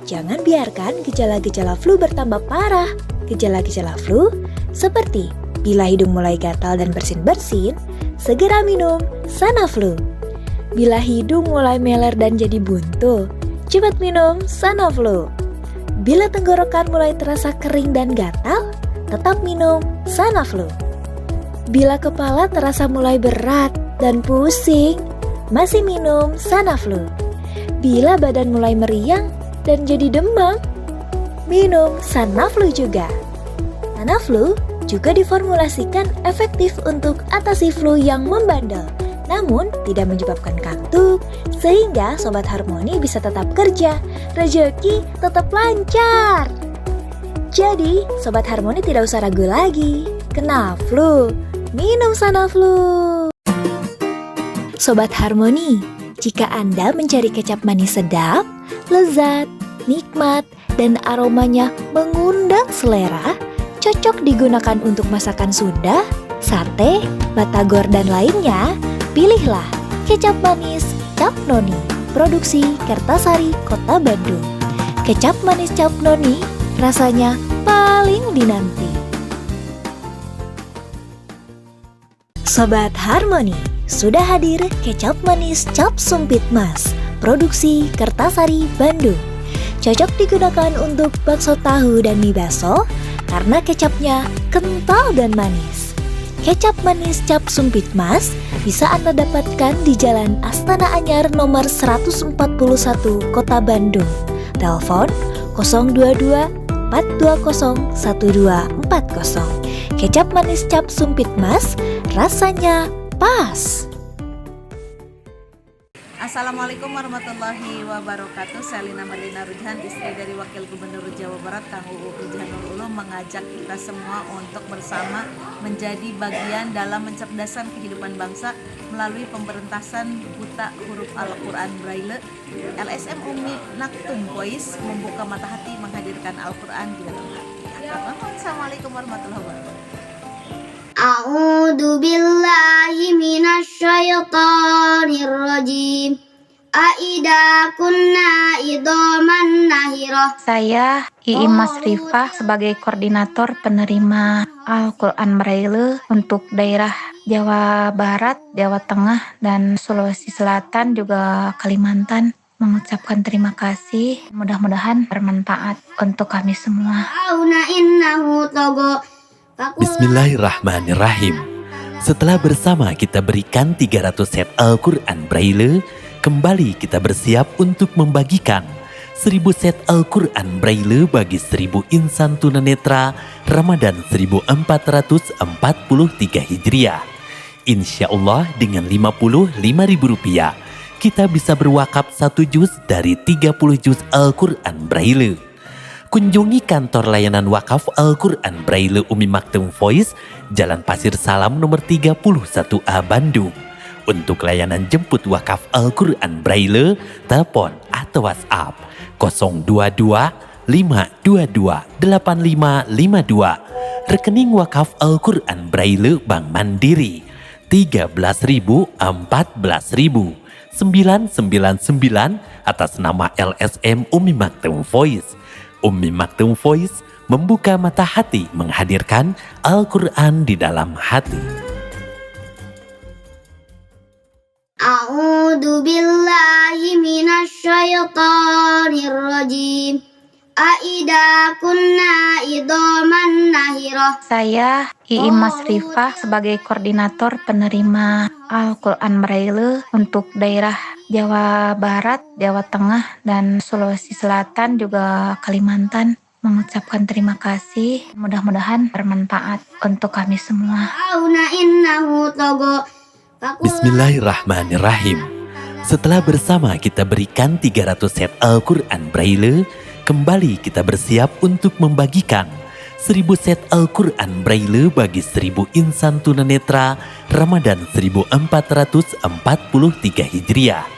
Speaker 3: Jangan biarkan gejala-gejala flu bertambah parah. Gejala-gejala flu seperti bila hidung mulai gatal dan bersin-bersin, segera minum Sanaflu. Bila hidung mulai meler dan jadi buntu, cepat minum Sanaflu. Bila tenggorokan mulai terasa kering dan gatal, tetap minum Sanaflu. Bila kepala terasa mulai berat dan pusing, masih minum Sanaflu. Bila badan mulai meriang dan jadi demam, minum Sanaflu juga. Sanaflu juga diformulasikan efektif untuk atasi flu yang membandel, namun tidak menyebabkan kantuk, sehingga Sobat Harmoni bisa tetap kerja, rezeki tetap lancar. Jadi, Sobat Harmoni tidak usah ragu lagi. Kena flu, minum Sanaflu. Sobat Harmoni, jika Anda mencari kecap manis sedap, lezat, nikmat, dan aromanya mengundang selera, cocok digunakan untuk masakan Sunda, sate, batagor, dan lainnya, pilihlah kecap manis Cap Noni, produksi Kertasari, Kota Bandung. Kecap manis Cap Noni, rasanya paling dinanti. Sobat Harmoni, sudah hadir kecap manis Cap Sumpit Mas, produksi Kertasari, Bandung. Cocok digunakan untuk bakso tahu dan mie baso karena kecapnya kental dan manis. Kecap manis Cap Sumpit Mas bisa Anda dapatkan di Jalan Astana Anyar nomor 141 Kota Bandung. Telepon 022 420 1240. Kecap manis Cap Sumpit Mas, rasanya pas.
Speaker 6: Assalamualaikum warahmatullahi wabarakatuh. Saya Lina Marlina Rujhan, istri dari Wakil Gubernur Jawa Barat Kang UU Rujhanul Ulum, mengajak kita semua untuk bersama menjadi bagian dalam mencerdaskan kehidupan bangsa melalui pemberantasan buta huruf Al-Quran Braille. LSM Umi Maktum Voice membuka mata hati menghadirkan Al-Quran di dalam hati. Assalamualaikum warahmatullahi wabarakatuh.
Speaker 7: A'udzu billahi minasyaitonir rajim. Aida kunna idoman nahirah.
Speaker 8: Saya Iim Masrifah sebagai koordinator penerima Al-Quran Braille untuk daerah Jawa Barat, Jawa Tengah, dan Sulawesi Selatan, juga Kalimantan, mengucapkan terima kasih. Mudah-mudahan bermanfaat untuk kami semua.
Speaker 9: Bismillahirrahmanirrahim. Setelah bersama kita berikan 300 set Al-Quran Braille, kembali kita bersiap untuk membagikan 1000 set Al-Quran Braille bagi 1000 insan tunanetra Ramadan 1443 Hijriah. Insya Allah dengan Rp55.000 kita bisa berwakaf 1 juz dari 30 juz Al-Quran Braille. Kunjungi kantor layanan wakaf Al-Quran Braille Umi Maktum Voice, Jalan Pasir Salam nomor 31A Bandung. Untuk layanan jemput wakaf Al-Quran Braille, telepon atau WhatsApp 022 522 8552. Rekening wakaf Al-Quran Braille Bank Mandiri 13.000 14.000 999 atas nama LSM Umi Maktum Voice. Umi Maktum Voice membuka mata hati menghadirkan Al-Quran di dalam hati.
Speaker 7: A'udzu billahi minasyaitonir rajim. Aida kunna idoman nahirah.
Speaker 8: Saya Iim Masrifah sebagai koordinator penerima Al-Quran Braille untuk daerah Jawa Barat, Jawa Tengah, dan Sulawesi Selatan, juga Kalimantan, mengucapkan terima kasih. Mudah-mudahan bermanfaat untuk kami semua.
Speaker 9: Bismillahirrahmanirrahim. Setelah bersama kita berikan 300 set Al-Quran Braille, kembali kita bersiap untuk membagikan 1000 set Al-Quran Braille bagi 1000 insan tunanetra Ramadan 1443 Hijriah.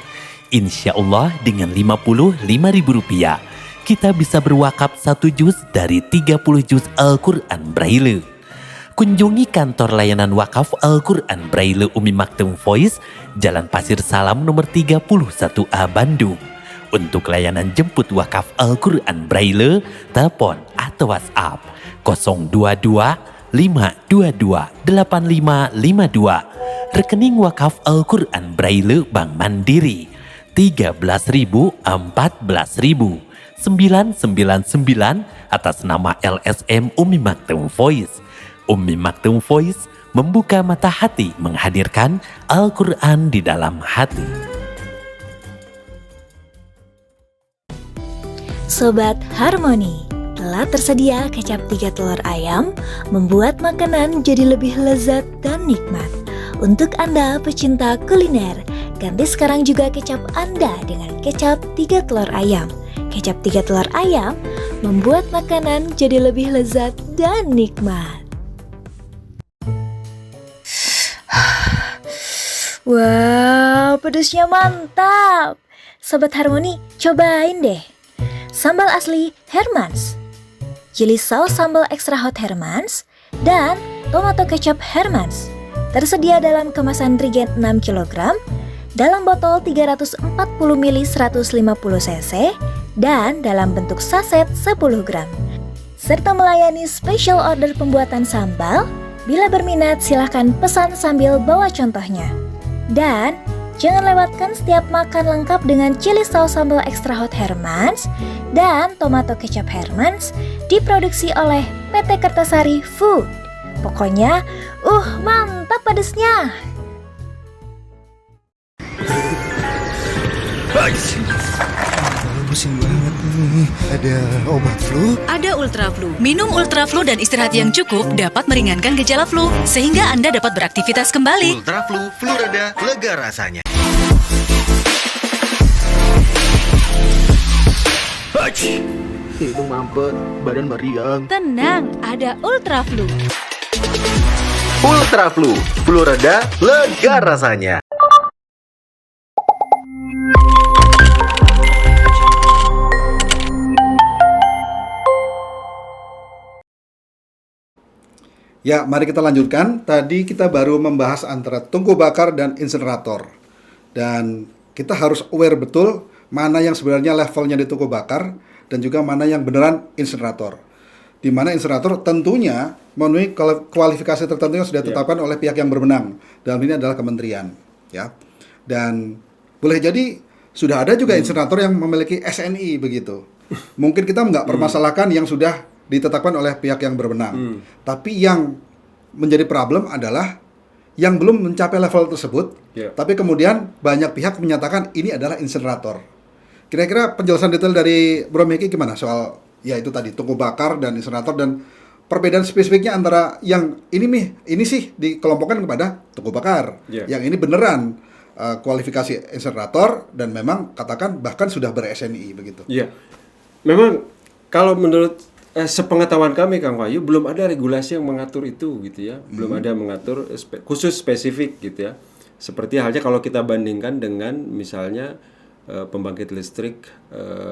Speaker 9: Insya Allah dengan Rp55.000 kita bisa berwakaf 1 juz dari 30 juz Al-Quran Braille. Kunjungi kantor layanan wakaf Al-Quran Braille Umi Maktum Voice, Jalan Pasir Salam nomor 31A Bandung. Untuk layanan jemput wakaf Al-Quran Braille, telepon atau WhatsApp 022 522 8552. Rekening wakaf Al-Quran Braille Bank Mandiri 13.000 14.000 999 atas nama LSM Umi Maktum Voice. Umi Maktum Voice membuka mata hati menghadirkan Al-Quran di dalam hati.
Speaker 3: Sobat Harmoni, telah tersedia kecap 3 telur ayam, membuat makanan jadi lebih lezat dan nikmat. Untuk Anda pecinta kuliner, ganti sekarang juga kecap Anda dengan kecap 3 telur ayam. Kecap 3 telur ayam membuat makanan jadi lebih lezat dan nikmat. Wow, pedasnya mantap. Sobat Harmoni, cobain deh. Sambal asli Hermans, chili saus sambal extra hot Hermans, dan tomato kecap Hermans. Tersedia dalam kemasan Trigen 6 kg dalam botol 340 ml 150 cc dan dalam bentuk saset 10 gram. Serta melayani special order pembuatan sambal. Bila berminat silahkan pesan sambil bawa contohnya. Dan jangan lewatkan setiap makan lengkap dengan chili saus sambal extra hot Hermans dan tomato kecap Hermans diproduksi oleh PT Kertasari Food. Pokoknya, mantap pedesnya.
Speaker 10: Pusing banget nih. Ada obat flu?
Speaker 11: Ada Ultra Flu. Minum Ultra Flu dan istirahat yang cukup dapat meringankan gejala flu, sehingga Anda dapat beraktivitas kembali.
Speaker 10: Ultra Flu, flu reda, lega rasanya. Hidung mampet, badan meriang.
Speaker 11: Tenang, ada Ultra Flu.
Speaker 10: Ultra Flu, flu reda, lega rasanya.
Speaker 1: Ya, mari kita lanjutkan. Tadi kita baru membahas antara tungku bakar dan insenerator. Dan kita harus aware betul mana yang sebenarnya levelnya di tungku bakar dan juga mana yang beneran insenerator. Di mana insenerator tentunya memenuhi kualifikasi tertentu yang sudah ditetapkan oleh pihak yang berwenang. Dalam ini adalah kementerian, ya. Dan boleh jadi sudah ada juga insenerator yang memiliki SNI begitu. Mungkin kita nggak permasalahkan yang sudah ditetapkan oleh pihak yang berwenang. Tapi yang menjadi problem adalah yang belum mencapai level tersebut, tapi kemudian banyak pihak menyatakan ini adalah insenerator. Kira-kira penjelasan detail dari Bro Meki gimana soal ya itu tadi tungku bakar dan insenerator dan perbedaan spesifiknya antara yang ini sih dikelompokkan kepada tungku bakar, yang ini beneran kualifikasi insenerator dan memang katakan bahkan sudah ber-SNI begitu.
Speaker 2: Iya, memang kalau menurut sepengetahuan kami Kang Wahyu belum ada regulasi yang mengatur itu gitu ya, belum ada mengatur khusus spesifik gitu ya. Seperti halnya kalau kita bandingkan dengan misalnya pembangkit listrik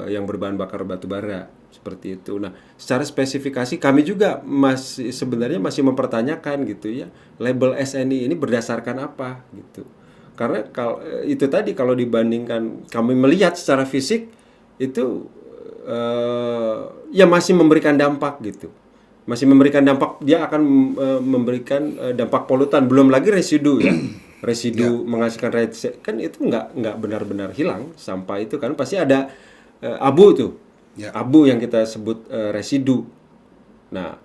Speaker 2: yang berbahan bakar batu bara seperti itu. Nah, secara spesifikasi kami juga sebenarnya masih mempertanyakan gitu ya, label SNI ini berdasarkan apa gitu. Karena kalau itu tadi kalau dibandingkan kami melihat secara fisik itu ya masih memberikan dampak gitu, masih memberikan dampak, dia akan memberikan dampak polutan, belum lagi residu ya, residu menghasilkan kan itu nggak benar-benar hilang, sampah itu kan pasti ada abu tuh, abu yang kita sebut residu. Nah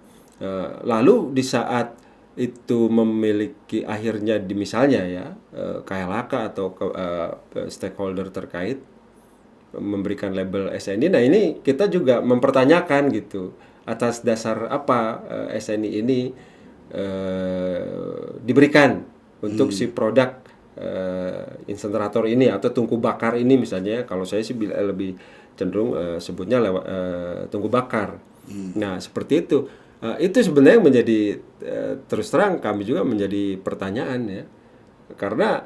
Speaker 2: lalu di saat itu memiliki akhirnya di misalnya ya KLHK atau stakeholder terkait memberikan label SNI. Nah ini kita juga mempertanyakan gitu atas dasar apa SNI ini diberikan untuk si produk insenerator ini atau tungku bakar ini misalnya. Kalau saya sih lebih cenderung sebutnya lewat tungku bakar. Nah seperti itu. Itu sebenarnya menjadi terus terang kami juga menjadi pertanyaan ya, karena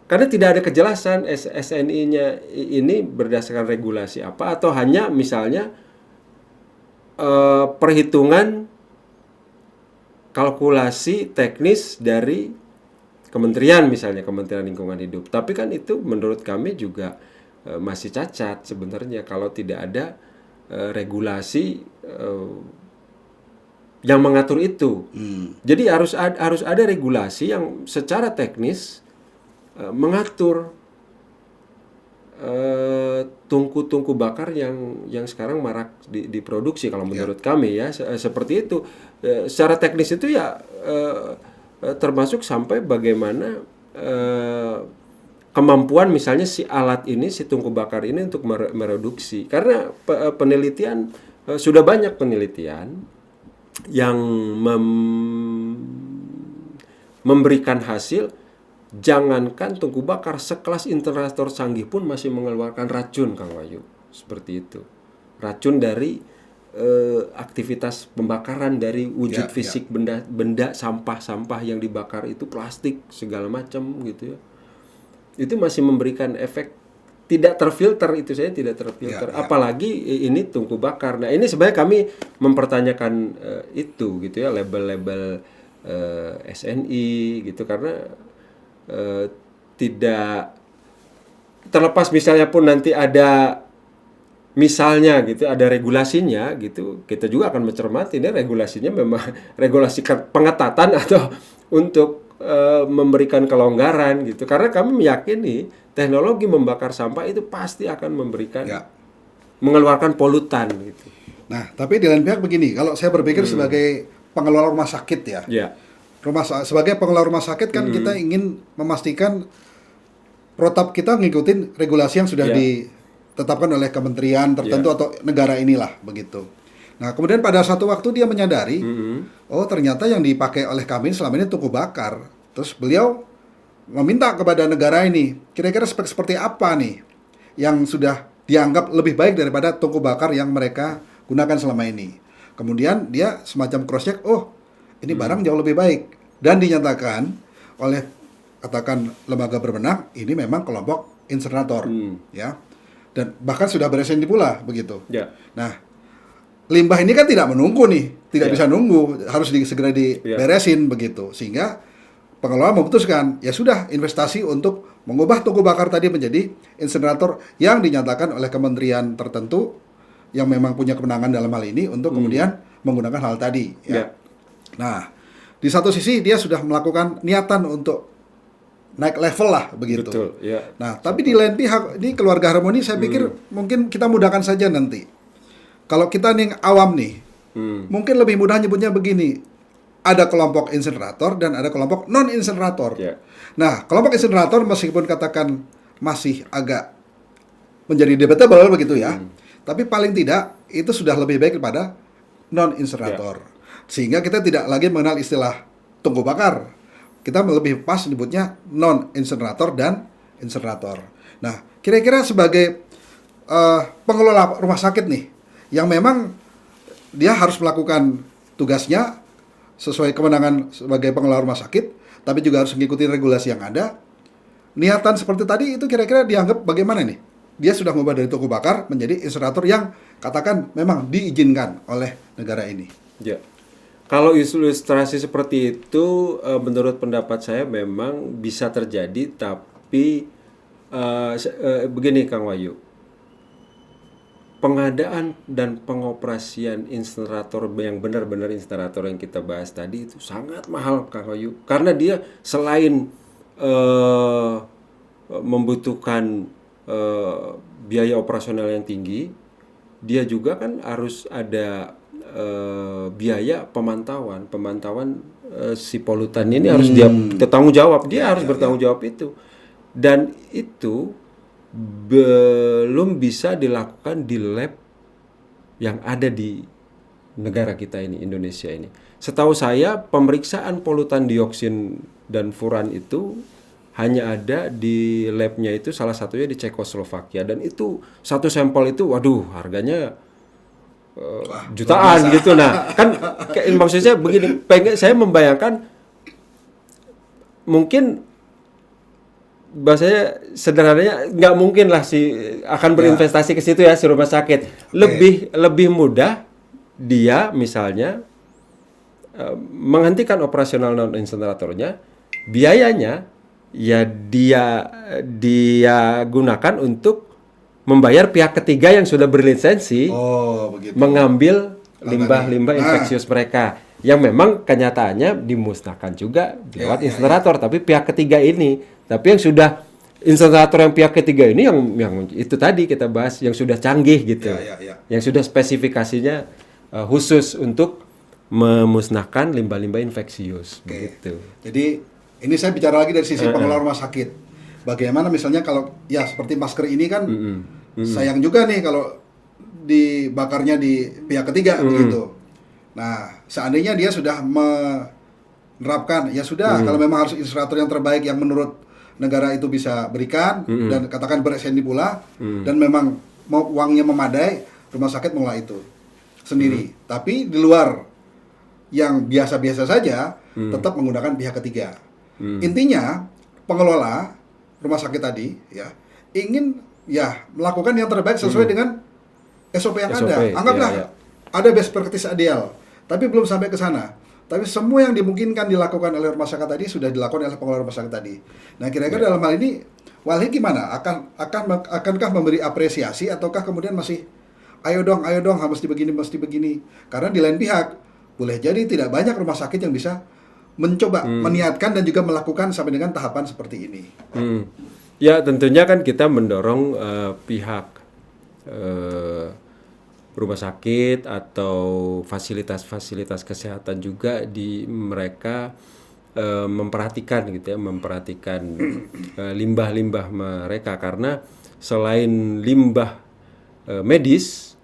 Speaker 2: karena tidak ada kejelasan SNI-nya ini berdasarkan regulasi apa atau hanya misalnya perhitungan kalkulasi teknis dari kementerian misalnya Kementerian Lingkungan Hidup. Tapi kan itu menurut kami juga masih cacat sebenarnya kalau tidak ada regulasi yang mengatur itu. Jadi harus ada regulasi yang secara teknis mengatur tungku bakar yang sekarang marak diproduksi kalau menurut kami ya seperti itu. Secara teknis itu ya termasuk sampai bagaimana kemampuan misalnya si alat ini, si tungku bakar ini untuk mereduksi. Karena penelitian sudah banyak penelitian yang memberikan hasil. Jangankan tungku bakar, sekelas insenerator canggih pun masih mengeluarkan racun, Kang Wahyu. Seperti itu. Racun dari aktivitas pembakaran, dari wujud fisik benda sampah-sampah yang dibakar itu plastik segala macam gitu ya. Itu masih memberikan efek tidak terfilter, itu saya tidak terfilter. Apalagi ini tungku bakar. Nah, ini sebenarnya kami mempertanyakan itu gitu ya, label-label SNI gitu, karena tidak terlepas misalnya pun nanti ada misalnya gitu ada regulasinya gitu, kita juga akan mencermati ini regulasinya memang regulasi pengetatan atau untuk memberikan kelonggaran gitu, karena kami meyakini teknologi membakar sampah itu pasti akan memberikan mengeluarkan polutan gitu.
Speaker 1: Nah, tapi di lain pihak begini, kalau saya berpikir sebagai pengelola rumah sakit ya. Sebagai pengelola rumah sakit kan kita ingin memastikan protap kita ngikutin regulasi yang sudah ditetapkan oleh kementerian tertentu atau negara inilah begitu. Nah, kemudian pada satu waktu dia menyadari, oh ternyata yang dipakai oleh kami selama ini tungku bakar. Terus beliau meminta kepada negara ini, kira-kira spek seperti apa nih yang sudah dianggap lebih baik daripada tungku bakar yang mereka gunakan selama ini. Kemudian dia semacam cross check, oh ini barang jauh lebih baik, dan dinyatakan oleh katakan lembaga berwenang ini memang kelompok insenerator ya, dan bahkan sudah beresin pula begitu. Nah, limbah ini kan tidak menunggu nih, tidak bisa nunggu, harus segera diberesin begitu, sehingga pengelola memutuskan ya sudah investasi untuk mengubah tungku bakar tadi menjadi insenerator yang dinyatakan oleh kementerian tertentu yang memang punya kewenangan dalam hal ini untuk kemudian menggunakan hal tadi ya. Nah, di satu sisi dia sudah melakukan niatan untuk naik level lah begitu.
Speaker 2: Betul,
Speaker 1: Nah, tapi di lain pihak ini keluarga harmoni saya pikir mungkin kita mudahkan saja nanti. Kalau kita nih awam nih, mungkin lebih mudah nyebutnya begini. Ada kelompok insenerator dan ada kelompok non insenerator. Nah, kelompok insenerator meskipun katakan masih agak menjadi debatable begitu ya. Tapi paling tidak itu sudah lebih baik daripada non insenerator. Sehingga kita tidak lagi mengenal istilah tungku bakar. Kita lebih pas nyebutnya non-insenerator dan insenerator. Nah, kira-kira sebagai pengelola rumah sakit nih, yang memang dia harus melakukan tugasnya sesuai kewenangan sebagai pengelola rumah sakit, tapi juga harus mengikuti regulasi yang ada. Niatan seperti tadi itu kira-kira dianggap bagaimana nih? Dia sudah mengubah dari tungku bakar menjadi insenerator yang katakan memang diizinkan oleh negara ini.
Speaker 2: Kalau ilustrasi seperti itu, menurut pendapat saya memang bisa terjadi, tapi begini Kang Wahyu, pengadaan dan pengoperasian insenerator yang benar-benar insenerator yang kita bahas tadi itu sangat mahal Kang Wahyu, karena dia selain membutuhkan biaya operasional yang tinggi, dia juga kan harus ada biaya pemantauan si polutan ini harus dia bertanggung jawab, dia harus bertanggung jawab itu, dan itu belum bisa dilakukan di lab yang ada di negara kita ini, Indonesia ini. Setahu saya pemeriksaan polutan dioksin dan furan itu hanya ada di labnya itu, salah satunya di Cekoslovakia, dan itu satu sampel itu waduh harganya jutaan gitu. Nah, kan maksudnya begini, saya membayangkan mungkin bahasanya sederhananya nggak mungkin lah akan berinvestasi ke situ ya si rumah sakit. Lebih mudah dia misalnya menghentikan operasional non inseneratornya, biayanya ya dia gunakan untuk membayar pihak ketiga yang sudah berlisensi mengambil limbah-limbah infeksius mereka yang memang kenyataannya dimusnahkan juga lewat insenerator, tapi pihak ketiga ini, tapi yang sudah insenerator yang pihak ketiga ini yang itu tadi kita bahas yang sudah canggih gitu, yang sudah spesifikasinya khusus untuk memusnahkan limbah-limbah infeksius begitu.
Speaker 1: Jadi ini saya bicara lagi dari sisi pengelola rumah sakit. Bagaimana misalnya kalau ya seperti masker ini kan sayang juga nih kalau dibakarnya di pihak ketiga begitu. Nah, seandainya dia sudah menerapkan ya sudah kalau memang harus insenerator yang terbaik yang menurut negara itu bisa berikan dan katakan beresendi pula dan memang mau uangnya memadai, rumah sakit mengolah itu sendiri. Tapi di luar yang biasa-biasa saja tetap menggunakan pihak ketiga. Intinya pengelola rumah sakit tadi ya ingin ya melakukan yang terbaik sesuai dengan SOP yang ada. Anggaplah ada best practice ideal, tapi belum sampai ke sana. Tapi semua yang dimungkinkan dilakukan oleh rumah sakit tadi sudah dilakukan oleh pengelola rumah sakit tadi. Nah, kira-kira dalam hal ini Walhi gimana? Akankah memberi apresiasi ataukah kemudian masih ayo dong mesti begini. Karena di lain pihak boleh jadi tidak banyak rumah sakit yang bisa mencoba meniatkan dan juga melakukan sampai dengan tahapan seperti ini.
Speaker 2: Ya, tentunya kan kita mendorong pihak rumah sakit atau fasilitas-fasilitas kesehatan juga mereka memperhatikan gitu ya, limbah-limbah mereka, karena selain limbah medis,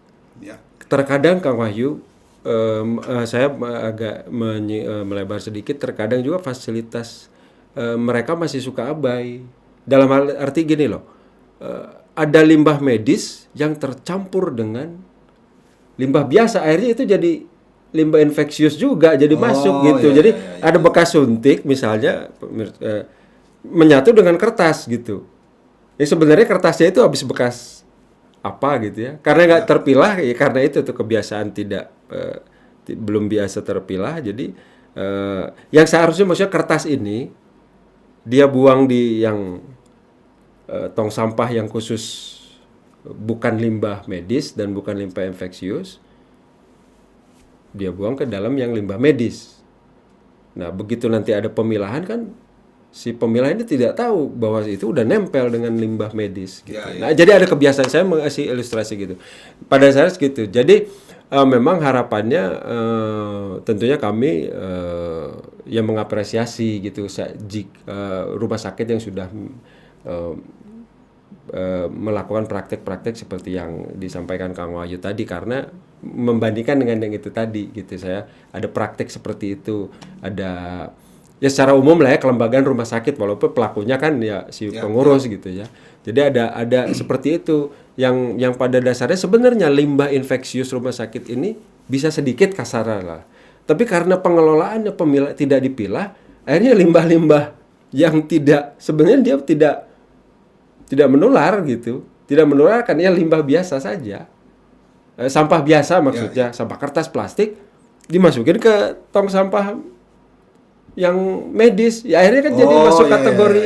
Speaker 2: terkadang Kang Wahyu, saya agak melebar sedikit, terkadang juga fasilitas mereka masih suka abai. Dalam arti gini loh, ada limbah medis yang tercampur dengan limbah biasa, akhirnya itu jadi limbah infeksius juga, jadi masuk gitu. Jadi ada bekas suntik misalnya menyatu dengan kertas gitu. Ya sebenarnya kertasnya itu habis bekas apa gitu ya. Karena nggak terpilah, ya karena itu tuh kebiasaan belum biasa terpilah. Jadi yang seharusnya maksudnya kertas ini dia buang di yang tong sampah yang khusus, bukan limbah medis dan bukan limbah infeksius, dia buang ke dalam yang limbah medis. Nah, begitu nanti ada pemilahan kan, si pemilah ini tidak tahu bahwa itu udah nempel dengan limbah medis gitu. Nah, jadi ada kebiasaan, saya mengasih ilustrasi gitu. Pada saat gitu. Jadi memang harapannya tentunya kami yang mengapresiasi gitu rumah sakit yang sudah melakukan praktek-praktek seperti yang disampaikan Kang Wahyu tadi, karena membandingkan dengan yang itu tadi gitu, saya ada praktek seperti itu, ada ya secara umum lah ya kelembagaan rumah sakit, walaupun pelakunya kan ya si pengurus gitu ya. Jadi ada seperti itu yang pada dasarnya sebenarnya limbah infeksius rumah sakit ini bisa sedikit kasar lah, tapi karena pengelolaannya tidak dipilah, akhirnya limbah-limbah yang sebenarnya dia tidak menular gitu, tidak menularkan, ya limbah biasa saja, sampah biasa maksudnya, sampah kertas, plastik dimasukin ke tong sampah yang medis, ya akhirnya kan jadi masuk kategori.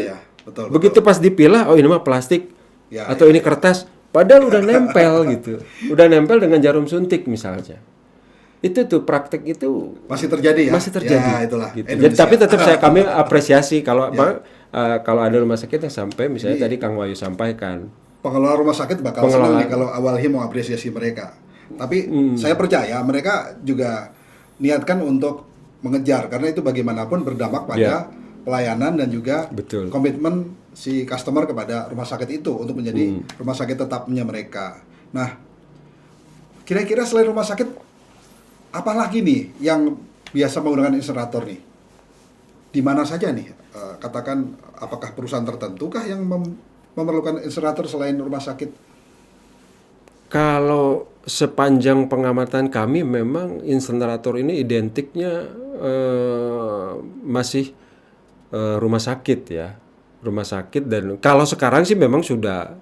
Speaker 2: Betul. Begitu pas dipilah, oh ini mah plastik atau ini kertas, padahal udah nempel gitu, udah nempel dengan jarum suntik misalnya. Itu tuh praktek itu
Speaker 1: masih terjadi ya.
Speaker 2: Masih terjadi.
Speaker 1: Ya, itulah.
Speaker 2: Gitu. Jadi, tapi tetap kami apresiasi kalau kalau ada rumah sakit yang sampai misalnya tadi Kang Wahyu sampaikan,
Speaker 1: pengelola rumah sakit bakal senang nih kalau awalnya mau apresiasi mereka. Tapi saya percaya mereka juga niatkan untuk mengejar, karena itu bagaimanapun berdampak pada pelayanan dan juga komitmen si customer kepada rumah sakit itu untuk menjadi rumah sakit tetapnya mereka. Nah, kira-kira selain rumah sakit apalagi nih yang biasa menggunakan insenerator nih? Di mana saja nih? Katakan apakah perusahaan tertentukah yang memerlukan insenerator selain rumah sakit?
Speaker 2: Kalau sepanjang pengamatan kami memang insenerator ini identiknya masih rumah sakit ya. Rumah sakit, dan kalau sekarang sih memang sudah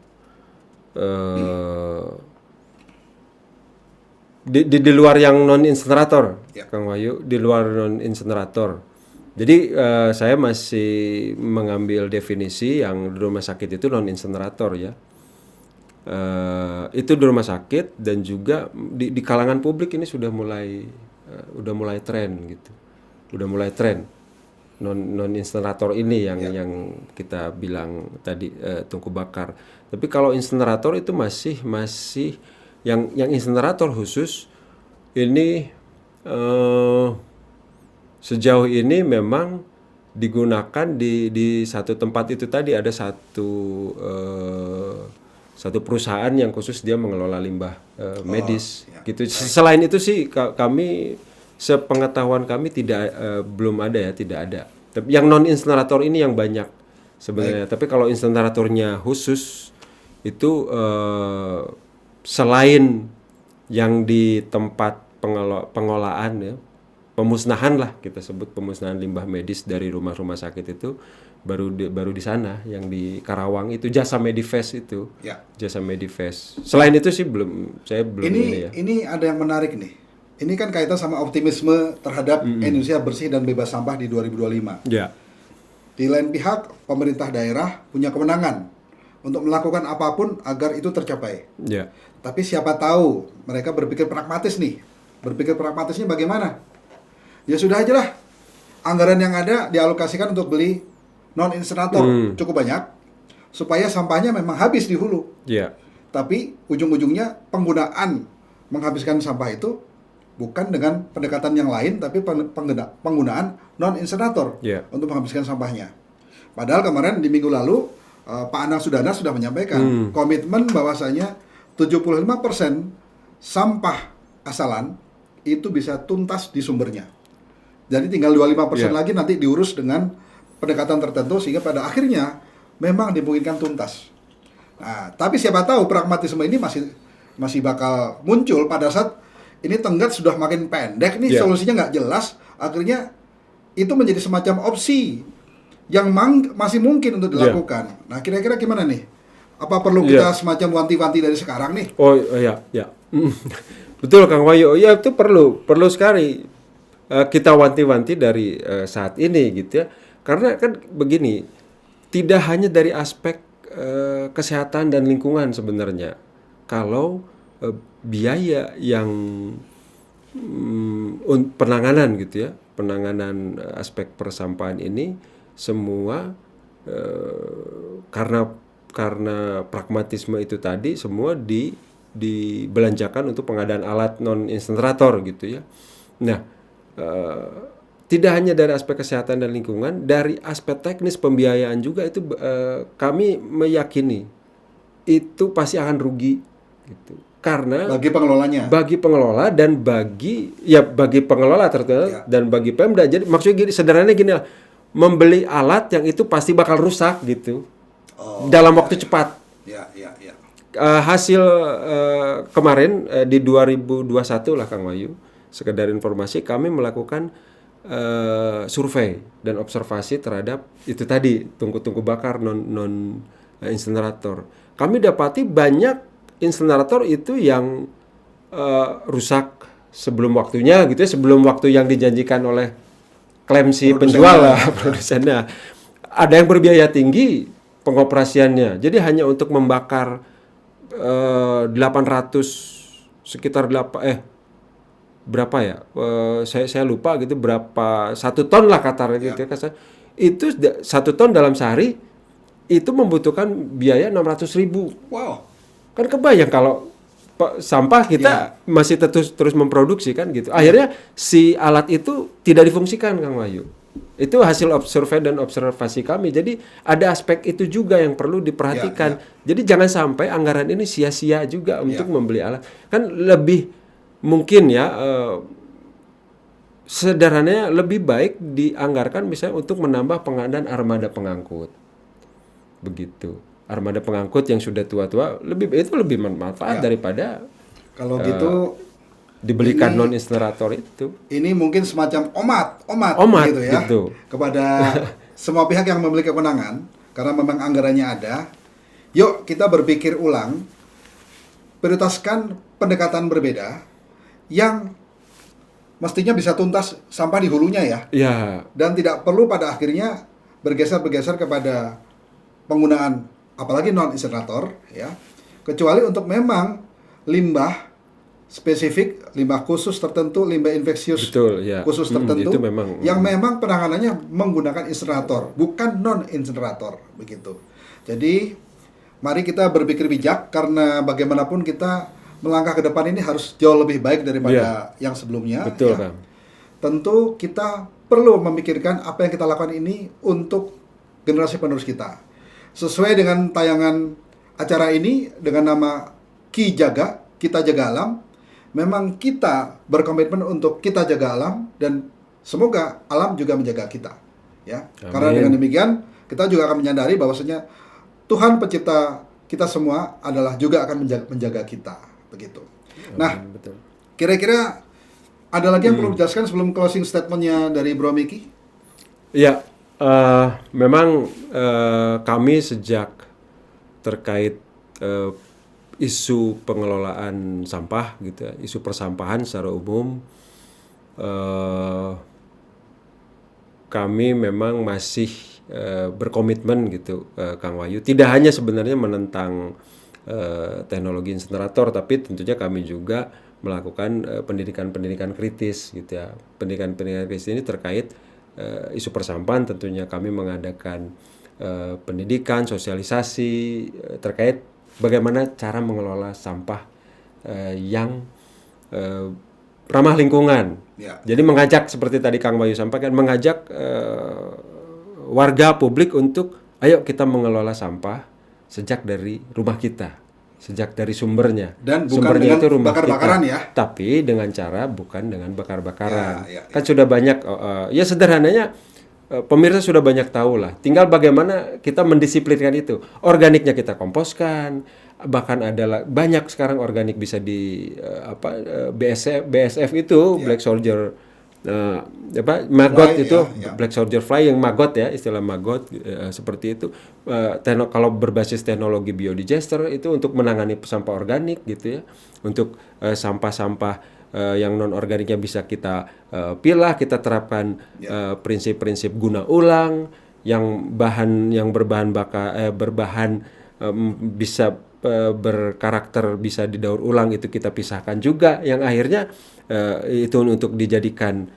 Speaker 2: di luar yang non insenerator, Kang Wahyu, di luar non insenerator. Jadi saya masih mengambil definisi yang di rumah sakit itu non insenerator ya. Itu di rumah sakit, dan juga di kalangan publik ini sudah mulai tren gitu. Udah mulai tren non insenerator ini yang kita bilang tadi tungku bakar. Tapi kalau insenerator itu masih yang insenerator khusus ini sejauh ini memang digunakan di satu tempat itu tadi, ada satu perusahaan yang khusus dia mengelola limbah medis gitu. Selain itu sih kami, sepengetahuan kami belum ada. Tapi yang non insenerator ini yang banyak sebenarnya. Tapi kalau inseneratornya khusus itu selain yang di tempat pengolahan ya, pemusnahan lah, kita sebut pemusnahan limbah medis dari rumah-rumah sakit itu baru di sana yang di Karawang itu Jasa Medifest itu. Jasa Medifest. Selain itu sih saya belum ini ya.
Speaker 1: Ini ada yang menarik nih. ini kan kaitan sama optimisme terhadap Indonesia bersih dan bebas sampah di 2025.
Speaker 2: Ya.
Speaker 1: Di lain pihak, pemerintah daerah punya kewenangan untuk melakukan apapun agar itu tercapai.
Speaker 2: Ya.
Speaker 1: Tapi siapa tahu mereka berpikir pragmatis nih. Berpikir pragmatisnya bagaimana? Ya sudah aja lah. Anggaran yang ada dialokasikan untuk beli non-insenerator cukup banyak supaya sampahnya memang habis di hulu.
Speaker 2: Ya.
Speaker 1: Tapi ujung-ujungnya penggunaan menghabiskan sampah itu bukan dengan pendekatan yang lain, tapi penggunaan non-insenerator untuk menghabiskan sampahnya. Padahal kemarin di minggu lalu Pak Anang Sudana sudah menyampaikan komitmen bahwasanya 75% sampah asalan itu bisa tuntas di sumbernya. Jadi tinggal 25% lagi nanti diurus dengan pendekatan tertentu sehingga pada akhirnya memang dimungkinkan tuntas. Nah, tapi siapa tahu pragmatisme ini masih bakal muncul pada saat ini tenggat sudah makin pendek nih, solusinya nggak jelas, akhirnya itu menjadi semacam opsi yang masih mungkin untuk dilakukan. Nah, kira-kira gimana nih? Apa perlu kita semacam wanti-wanti dari sekarang nih?
Speaker 2: Oh ya. Betul Kang Wahyu. Ya itu perlu sekali kita wanti-wanti dari saat ini gitu ya. Karena kan begini, tidak hanya dari aspek kesehatan dan lingkungan sebenarnya. Kalau biaya yang penanganan gitu ya, penanganan aspek persampahan ini semua karena pragmatisme itu tadi semua dibelanjakan untuk pengadaan alat non insenerator gitu ya. Nah, tidak hanya dari aspek kesehatan dan lingkungan, dari aspek teknis pembiayaan juga itu kami meyakini itu pasti akan rugi gitu. Karena
Speaker 1: bagi
Speaker 2: pengelola dan bagi pengelola terutama dan bagi Pemda. Jadi maksudnya gini, sederhananya gini lah, membeli alat yang itu pasti bakal rusak gitu dalam waktu cepat. Hasil kemarin di 2021 lah Kang Wahyu, sekedar informasi, kami melakukan survei dan observasi terhadap itu tadi tungku-tungku bakar non insenerator. Kami dapati banyak insenerator itu yang rusak sebelum waktunya gitu ya, sebelum waktu yang dijanjikan oleh klaim si penjual lah, produsennya. Ada yang berbiaya tinggi pengoperasiannya. Jadi hanya untuk membakar 800 sekitar berapa ya? Saya lupa gitu, berapa 1 ton lah kata gitu. Itu 1 ton dalam sehari itu membutuhkan biaya 600.000.
Speaker 1: Wow.
Speaker 2: Kan kebayang kalau sampah kita masih terus memproduksi kan gitu. Akhirnya si alat itu tidak difungsikan Kang Wahyu. Itu hasil survei dan observasi kami. Jadi ada aspek itu juga yang perlu diperhatikan. Jadi jangan sampai anggaran ini sia-sia juga untuk membeli alat. Kan lebih mungkin ya sederhananya lebih baik dianggarkan misalnya untuk menambah pengadaan armada pengangkut. Begitu. Armada pengangkut yang sudah tua-tua lebih bermanfaat daripada
Speaker 1: kalau gitu
Speaker 2: dibelikan non insenerator itu.
Speaker 1: Ini mungkin semacam omat gitu ya gitu. Kepada semua pihak yang memiliki kewenangan, karena memang anggarannya ada. Yuk kita berpikir ulang, prioritaskan pendekatan berbeda yang mestinya bisa tuntas sampah di hulunya ya. Dan tidak perlu pada akhirnya bergeser kepada penggunaan apalagi non insenerator ya, kecuali untuk memang limbah spesifik, limbah khusus tertentu, limbah infeksius khusus tertentu itu yang memang penanganannya menggunakan insenerator, bukan non insenerator begitu. Jadi mari kita berpikir bijak, karena bagaimanapun kita melangkah ke depan ini harus jauh lebih baik daripada yang sebelumnya.
Speaker 2: Betul,
Speaker 1: ya. Tentu kita perlu memikirkan apa yang kita lakukan ini untuk generasi penerus kita. Sesuai dengan tayangan acara ini dengan nama Ki Jaga, Kita Jaga Alam, memang kita berkomitmen untuk kita jaga alam dan semoga alam juga menjaga kita. Ya, karena dengan demikian kita juga akan menyadari bahwasanya Tuhan pencipta kita semua adalah juga akan menjaga kita, begitu. Nah, kira-kira ada lagi yang perlu dijelaskan sebelum closing statementnya dari Bro Miki?
Speaker 2: Ya. Memang kami sejak terkait isu pengelolaan sampah gitu ya, isu persampahan secara umum, kami memang masih berkomitmen gitu, Kang Wahyu. Tidak hanya sebenarnya menentang teknologi insenerator, tapi tentunya kami juga melakukan pendidikan kritis gitu ya. Pendidikan kritis ini terkait isu persampahan. Tentunya kami mengadakan pendidikan, sosialisasi terkait bagaimana cara mengelola sampah yang ramah lingkungan. Ya. Jadi mengajak seperti tadi Kang Wahyu sampaikan, mengajak warga publik untuk ayo kita mengelola sampah sejak dari rumah kita, sejak dari sumbernya. Dan bukan sumbernya dengan itu rumah bakar-bakaran kita, ya. Tapi dengan cara bukan dengan bakar-bakaran. Ya. Kan sudah banyak ya sederhananya pemirsa sudah banyak tahu lah. Tinggal bagaimana kita mendisiplinkan itu. Organiknya kita komposkan, bahkan ada banyak sekarang organik bisa di BSF itu Black Soldier maggot fly, itu Black Soldier Fly yang maggot ya, istilah maggot seperti itu. Kalau berbasis teknologi biodigester itu untuk menangani sampah organik gitu ya. Untuk sampah-sampah yang non organiknya bisa kita pilah, kita terapkan prinsip-prinsip guna ulang, yang berbahan bisa berkarakter bisa didaur ulang, itu kita pisahkan juga, yang akhirnya itu untuk dijadikan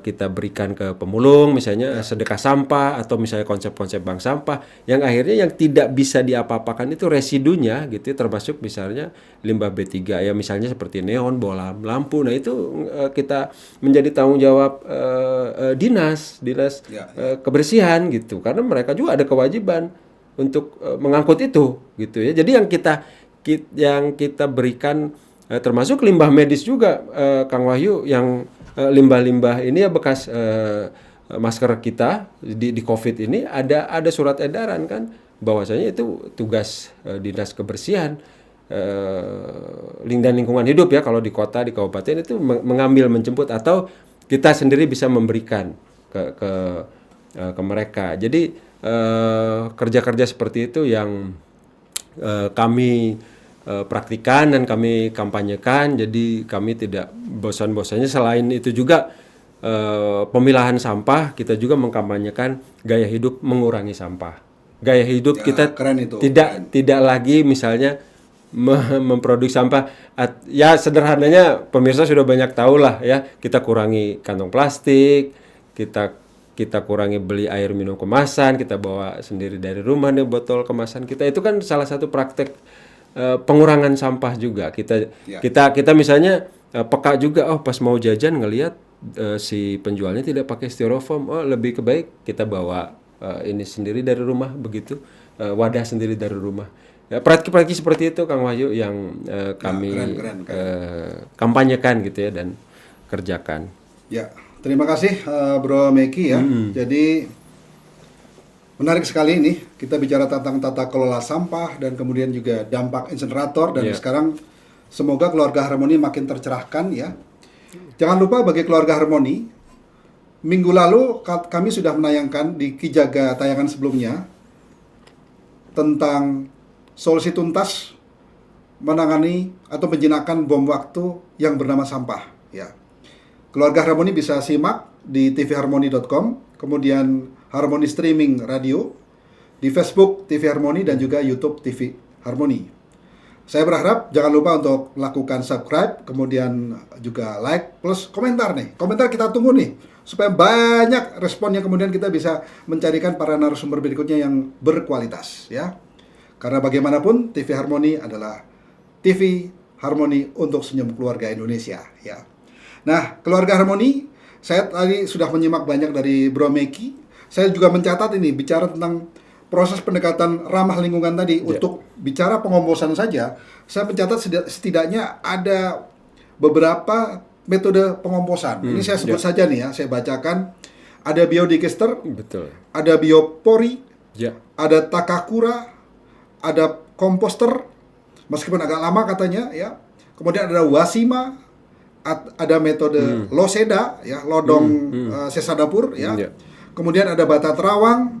Speaker 2: kita berikan ke pemulung, misalnya sedekah sampah atau misalnya konsep-konsep bank sampah, yang akhirnya yang tidak bisa diapa-apakan itu residunya gitu, termasuk misalnya limbah B3 ya, misalnya seperti neon, bola lampu. Nah itu kita menjadi tanggung jawab dinas kebersihan gitu, karena mereka juga ada kewajiban untuk mengangkut itu gitu ya. Jadi yang kita berikan termasuk limbah medis juga, Kang Wahyu, yang limbah-limbah ini ya bekas masker kita di COVID ini ada surat edaran kan, bahwasanya itu tugas dinas kebersihan dan lingkungan hidup ya, kalau di kota, di kabupaten itu mengambil, menjemput, atau kita sendiri bisa memberikan ke mereka. Jadi kerja-kerja seperti itu yang kami praktikan dan kami kampanyekan. Jadi kami tidak bosan-bosannya. Selain itu juga pemilahan sampah, kita juga mengkampanyekan gaya hidup mengurangi sampah. Gaya hidup ya, kita tidak lagi misalnya memproduksi sampah. Ya sederhananya pemirsa sudah banyak tahu lah ya, kita kurangi kantong plastik, kita kurangi beli air minum kemasan, kita bawa sendiri dari rumah nih botol kemasan kita. Itu kan salah satu praktek pengurangan sampah juga. Kita misalnya peka juga, pas mau jajan ngelihat si penjualnya tidak pakai styrofoam, lebih baik kita bawa ini sendiri dari rumah begitu, wadah sendiri dari rumah. Praktik-praktik seperti itu Kang Wahyu yang kami kampanyekan gitu ya dan kerjakan.
Speaker 1: Ya, terima kasih Bro Meki ya. Jadi menarik sekali ini kita bicara tentang tata kelola sampah dan kemudian juga dampak insenerator, dan sekarang semoga keluarga Harmoni makin tercerahkan ya. Jangan lupa bagi keluarga Harmoni, minggu lalu kami sudah menayangkan di Kijaga tayangan sebelumnya tentang solusi tuntas menangani atau menjinakkan bom waktu yang bernama sampah ya. Keluarga Harmoni bisa simak di tvharmoni.com, kemudian Harmoni Streaming Radio, di Facebook TV Harmoni, dan juga YouTube TV Harmoni. Saya berharap jangan lupa untuk melakukan subscribe, kemudian juga like, plus komentar nih. Komentar kita tunggu nih, supaya banyak responnya, kemudian kita bisa mencarikan para narasumber berikutnya yang berkualitas ya. Karena bagaimanapun TV Harmoni adalah TV Harmoni untuk senyum keluarga Indonesia ya. Nah, keluarga Harmoni, saya tadi sudah menyimak banyak dari Bro Meki. Saya juga mencatat ini, bicara tentang proses pendekatan ramah lingkungan tadi. Untuk bicara pengomposan saja, saya mencatat setidaknya ada beberapa metode pengomposan. Ini saya sebut saja nih ya, saya bacakan. Ada biodigester, ada biopori, ada takakura, ada komposter, meskipun agak lama katanya ya. Kemudian ada wasima, ada metode loseda ya, lodong sesa dapur ya. Kemudian ada bata terawang,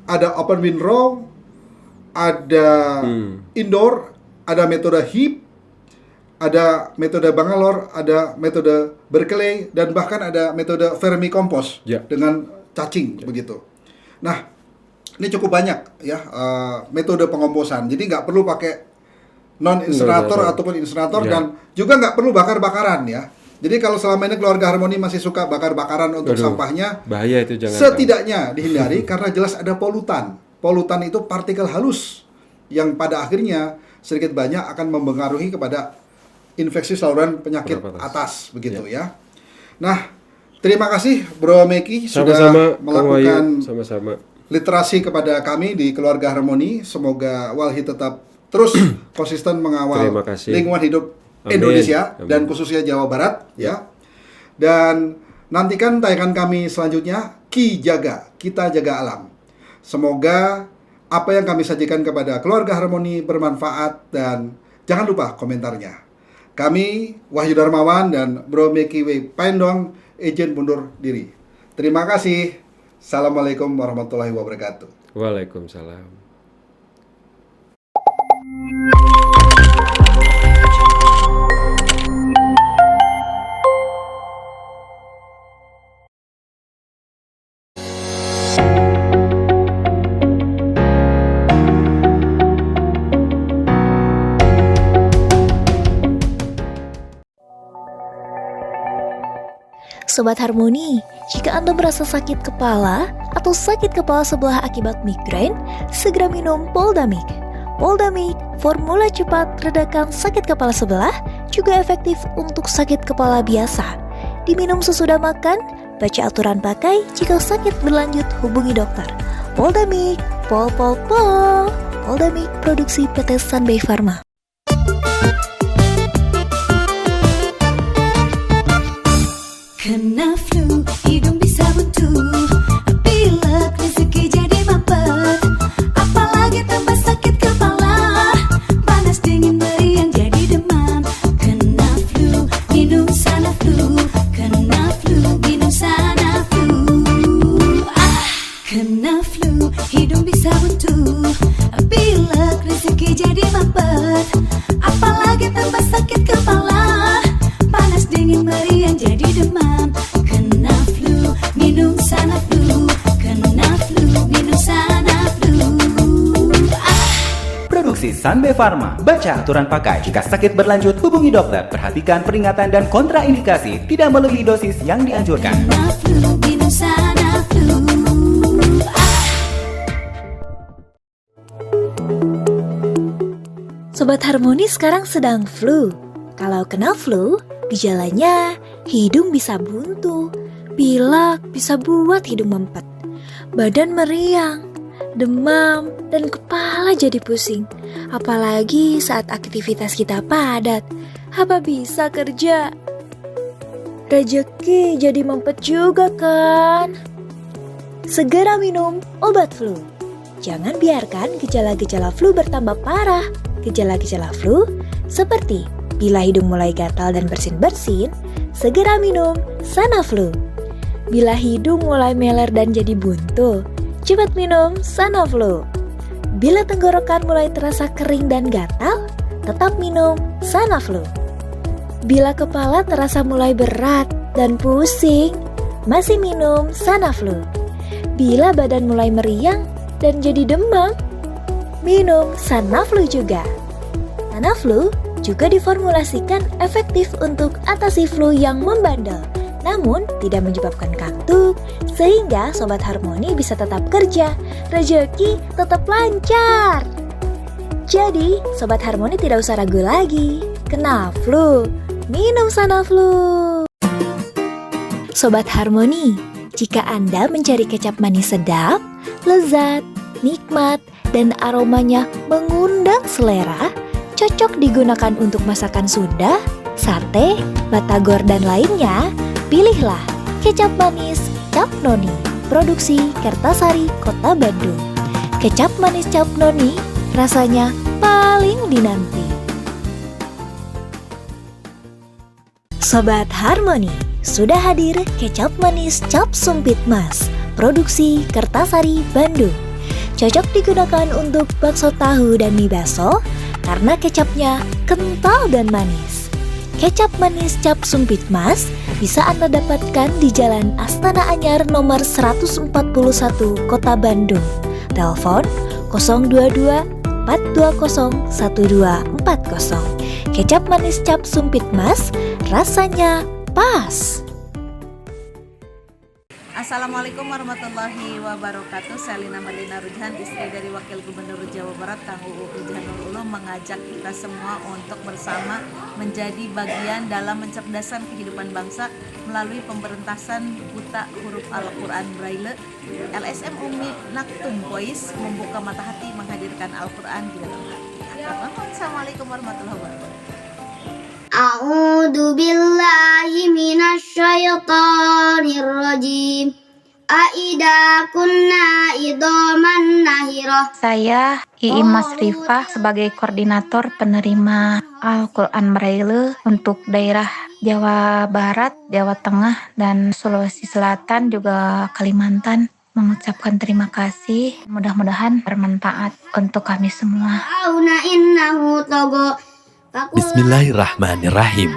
Speaker 1: ada open windrow, ada indoor, ada metode HIP, ada metode Bangalore, ada metode Berkeley, dan bahkan ada metode vermicompost dengan cacing begitu. Nah, ini cukup banyak ya metode pengomposan. Jadi nggak perlu pakai non-insinerator ataupun insinerator, dan juga nggak perlu bakar-bakaran ya. Jadi kalau selama ini keluarga Harmoni masih suka bakar-bakaran untuk sampahnya,
Speaker 2: bahaya itu, jangan.
Speaker 1: Setidaknya dihindari karena jelas ada polutan. Polutan itu partikel halus yang pada akhirnya sedikit banyak akan mempengaruhi kepada infeksi saluran penyakit atas begitu ya. Nah, terima kasih Bro Meki sudah melakukan literasi kepada kami di keluarga Harmoni. Semoga Walhi tetap terus konsisten mengawal lingkungan hidup Indonesia dan khususnya Jawa Barat ya. Dan nantikan tayangan kami selanjutnya, Ki Jaga, kita jaga alam. Semoga apa yang kami sajikan kepada keluarga Harmoni bermanfaat, dan jangan lupa komentarnya. Kami Wahyu Darmawan dan Bro Meki W. Paendong izin mundur diri. Terima kasih. Assalamualaikum warahmatullahi wabarakatuh.
Speaker 2: Waalaikumsalam.
Speaker 3: Sobat Harmoni, jika Anda merasa sakit kepala atau sakit kepala sebelah akibat migrain, segera minum Poldamik. Poldamik, formula cepat redakan sakit kepala sebelah, juga efektif untuk sakit kepala biasa. Diminum sesudah makan, baca aturan pakai, jika sakit berlanjut hubungi dokter. Poldamik, pol. Poldamik produksi PT Sunbay Pharma.
Speaker 4: Kena flu, hidung bisa buntu, pilek, rezeki jadi mampet, apalagi tambah sakit kepala, panas dingin meriang jadi demam. Kena flu, minum sana flu, kena flu, minum sana flu. Kena flu, hidung bisa buntu, pilek, rezeki jadi mampet, apalagi tambah sakit kepala, panas dingin meriang jadi demam. Kena flu, minum sana flu, kena flu, minum sana flu.
Speaker 5: Produksi Sunbay Pharma. Baca aturan pakai. Jika sakit berlanjut hubungi dokter. Perhatikan peringatan dan kontraindikasi. Tidak melebihi dosis yang dianjurkan.
Speaker 4: Kena flu, minum sana flu.
Speaker 3: Sobat Harmoni sekarang sedang flu. Kalau kena flu, gejalanya hidung bisa buntu, pilek bisa buat hidung mempet, badan meriang, demam, dan kepala jadi pusing. Apalagi saat aktivitas kita padat, apa bisa kerja? Rezeki jadi mempet juga kan? Segera minum obat flu. Jangan biarkan gejala-gejala flu bertambah parah. Gejala-gejala flu seperti bila hidung mulai gatal dan bersin-bersin, segera minum Sanaflu. Bila hidung mulai meler dan jadi buntu, cepat minum Sanaflu. Bila tenggorokan mulai terasa kering dan gatal, tetap minum Sanaflu. Bila kepala terasa mulai berat dan pusing, masih minum Sanaflu. Bila badan mulai meriang dan jadi demam, minum Sanaflu juga. Sanaflu juga diformulasikan efektif untuk atasi flu yang membandel, namun tidak menyebabkan kantuk, sehingga Sobat Harmoni bisa tetap kerja, rezeki tetap lancar. Jadi, Sobat Harmoni tidak usah ragu lagi. Kena flu, minum Sanaflu. Sobat Harmoni, jika Anda mencari kecap manis sedap, lezat, nikmat, dan aromanya mengundang selera, cocok digunakan untuk masakan Sunda, sate, batagor, dan lainnya, pilihlah kecap manis Cap Noni, produksi Kertasari, Kota Bandung. Kecap manis Cap Noni, rasanya paling dinanti. Sobat Harmoni, sudah hadir kecap manis Cap Sumpit Mas, produksi Kertasari, Bandung. Cocok digunakan untuk bakso tahu dan mie baso, karena kecapnya kental dan manis. Kecap manis Cap Sumpit Mas bisa Anda dapatkan di Jalan Astana Anyar nomor 141 Kota Bandung. Telepon 022 420 1240. Kecap manis Cap Sumpit Mas, rasanya pas.
Speaker 6: Assalamualaikum warahmatullahi wabarakatuh. Saya Lina Marlina Rujhan, istri dari Wakil Gubernur Jawa Barat Kang UU Ruzhanul Ulum, mengajak kita semua untuk bersama menjadi bagian dalam mencerdaskan kehidupan bangsa melalui pemberantasan buta huruf Al-Quran Braille. LSM Umi Maktum Voice membuka mata hati menghadirkan Al-Quran di dalam hati. Assalamualaikum warahmatullahi wabarakatuh.
Speaker 7: A'udzu billahi minasyaitonir rajim. Aida kunna idoman nahirah.
Speaker 8: Saya Iim Masrifah sebagai koordinator penerima Al-Quran Braille untuk daerah Jawa Barat, Jawa Tengah, dan Sulawesi Selatan juga Kalimantan mengucapkan terima kasih. Mudah-mudahan bermanfaat untuk kami semua.
Speaker 9: Bismillahirrahmanirrahim.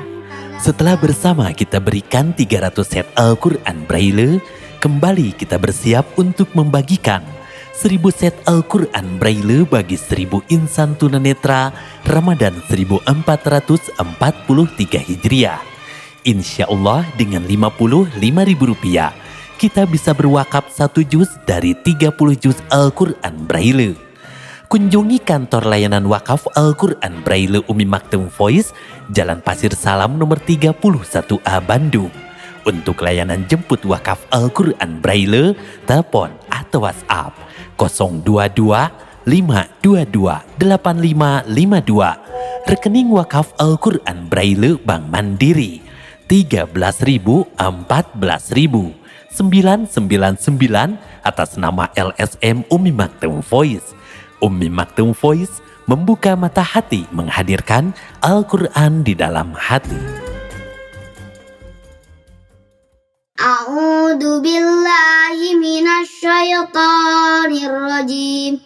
Speaker 9: Setelah bersama kita berikan 300 set Al-Quran Braille, kembali kita bersiap untuk membagikan 1000 set Al-Quran Braille bagi 1000 insan tunanetra Ramadan 1443 Hijriah. Insya Allah dengan Rp55.000 kita bisa berwakaf 1 juz dari 30 juz Al-Quran Braille. Kunjungi kantor layanan wakaf Al-Quran Braille Umi Maktum Voice, Jalan Pasir Salam nomor 31A Bandung. Untuk layanan jemput wakaf Al-Quran Braille, telepon atau WhatsApp 022 522 8552. Rekening wakaf Al-Quran Braille Bank Mandiri 13.000 14.000 999 atas nama LSM Umi Maktum Voice. Umi Maktum Voice membuka mata hati menghadirkan Al-Quran di dalam hati.
Speaker 7: A'udzu billahi minasyaitonir rajim.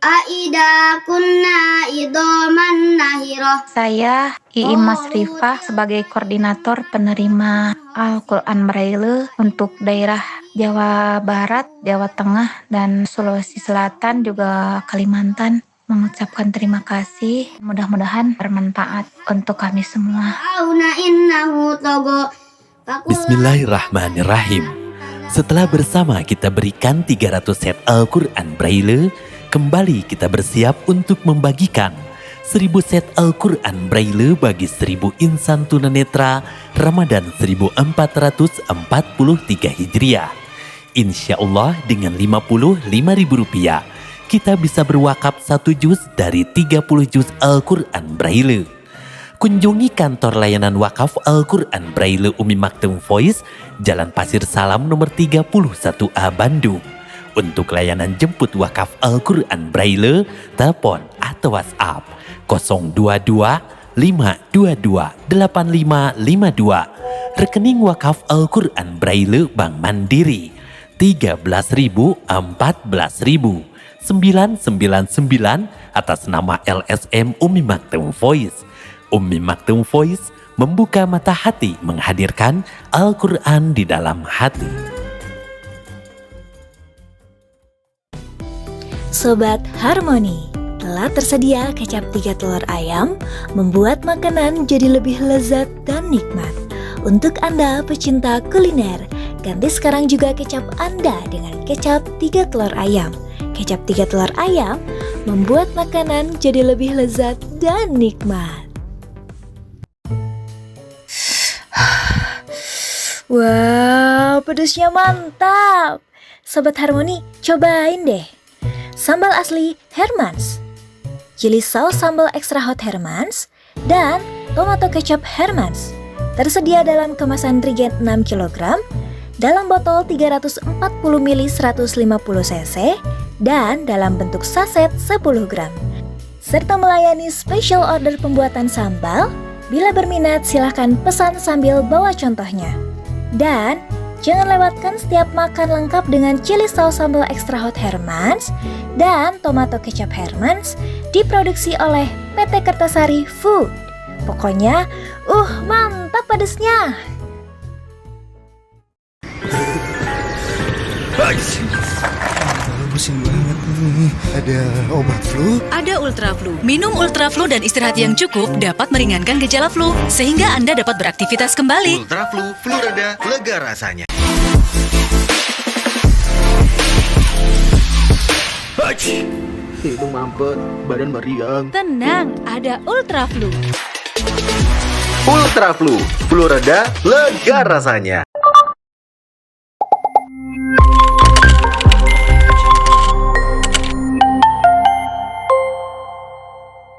Speaker 7: Aida kunna idoman nahirah.
Speaker 8: Saya Iim Masrifah sebagai koordinator penerima Al-Quran Braille untuk daerah Jawa Barat, Jawa Tengah, dan Sulawesi Selatan juga Kalimantan mengucapkan terima kasih. Mudah-mudahan bermanfaat untuk kami semua.
Speaker 9: Bismillahirrahmanirrahim. Setelah bersama kita berikan 300 set Al-Quran Braille, kembali kita bersiap untuk membagikan 1000 set Al-Quran Braille bagi 1000 insan tunanetra Ramadan 1443 Hijriah. Insya Allah dengan Rp55.000 kita bisa berwakaf 1 juz dari 30 juz Al-Quran Braille. Kunjungi kantor layanan wakaf Al-Quran Braille Umi Maktum Voice, Jalan Pasir Salam nomor 31A Bandung. Untuk layanan jemput wakaf Al-Quran Braille, telepon atau WhatsApp 022 522 8552. Rekening wakaf Al-Quran Braille Bank Mandiri 13.000 14.000 999 atas nama LSM Umi Maktum Voice. Umi Maktum Voice membuka mata hati menghadirkan Al-Quran di dalam hati.
Speaker 3: Sobat Harmoni, telah tersedia kecap 3 telur ayam, membuat makanan jadi lebih lezat dan nikmat. Untuk Anda pecinta kuliner, ganti sekarang juga kecap Anda dengan kecap 3 telur ayam. Kecap 3 telur ayam membuat makanan jadi lebih lezat dan nikmat. Wow, pedasnya mantap. Sobat Harmoni, cobain deh. Sambal asli Hermans, chili sauce sambal extra hot Hermans, dan tomato kecap Hermans. Tersedia dalam kemasan Regen 6 kg, dalam botol 340 ml 150 cc, dan dalam bentuk saset 10 gram. Serta melayani special order pembuatan sambal. Bila berminat silahkan pesan sambil bawa contohnya. Dan jangan lewatkan setiap makan lengkap dengan chili sauce sambal extra hot Hermans dan tomato kecap Hermans diproduksi oleh PT Kertasari Food. Pokoknya, mantap pedesnya.
Speaker 10: Pusing banget nih. Ada obat flu?
Speaker 11: Ada Ultraflu. Minum Ultraflu dan istirahat yang cukup dapat meringankan gejala flu, sehingga Anda dapat beraktivitas kembali.
Speaker 10: Ultraflu, flu reda, lega rasanya. Hidung mampet, badan meriang.
Speaker 11: Tenang, ada Ultraflu.
Speaker 10: Ultraflu, flu reda, lega rasanya.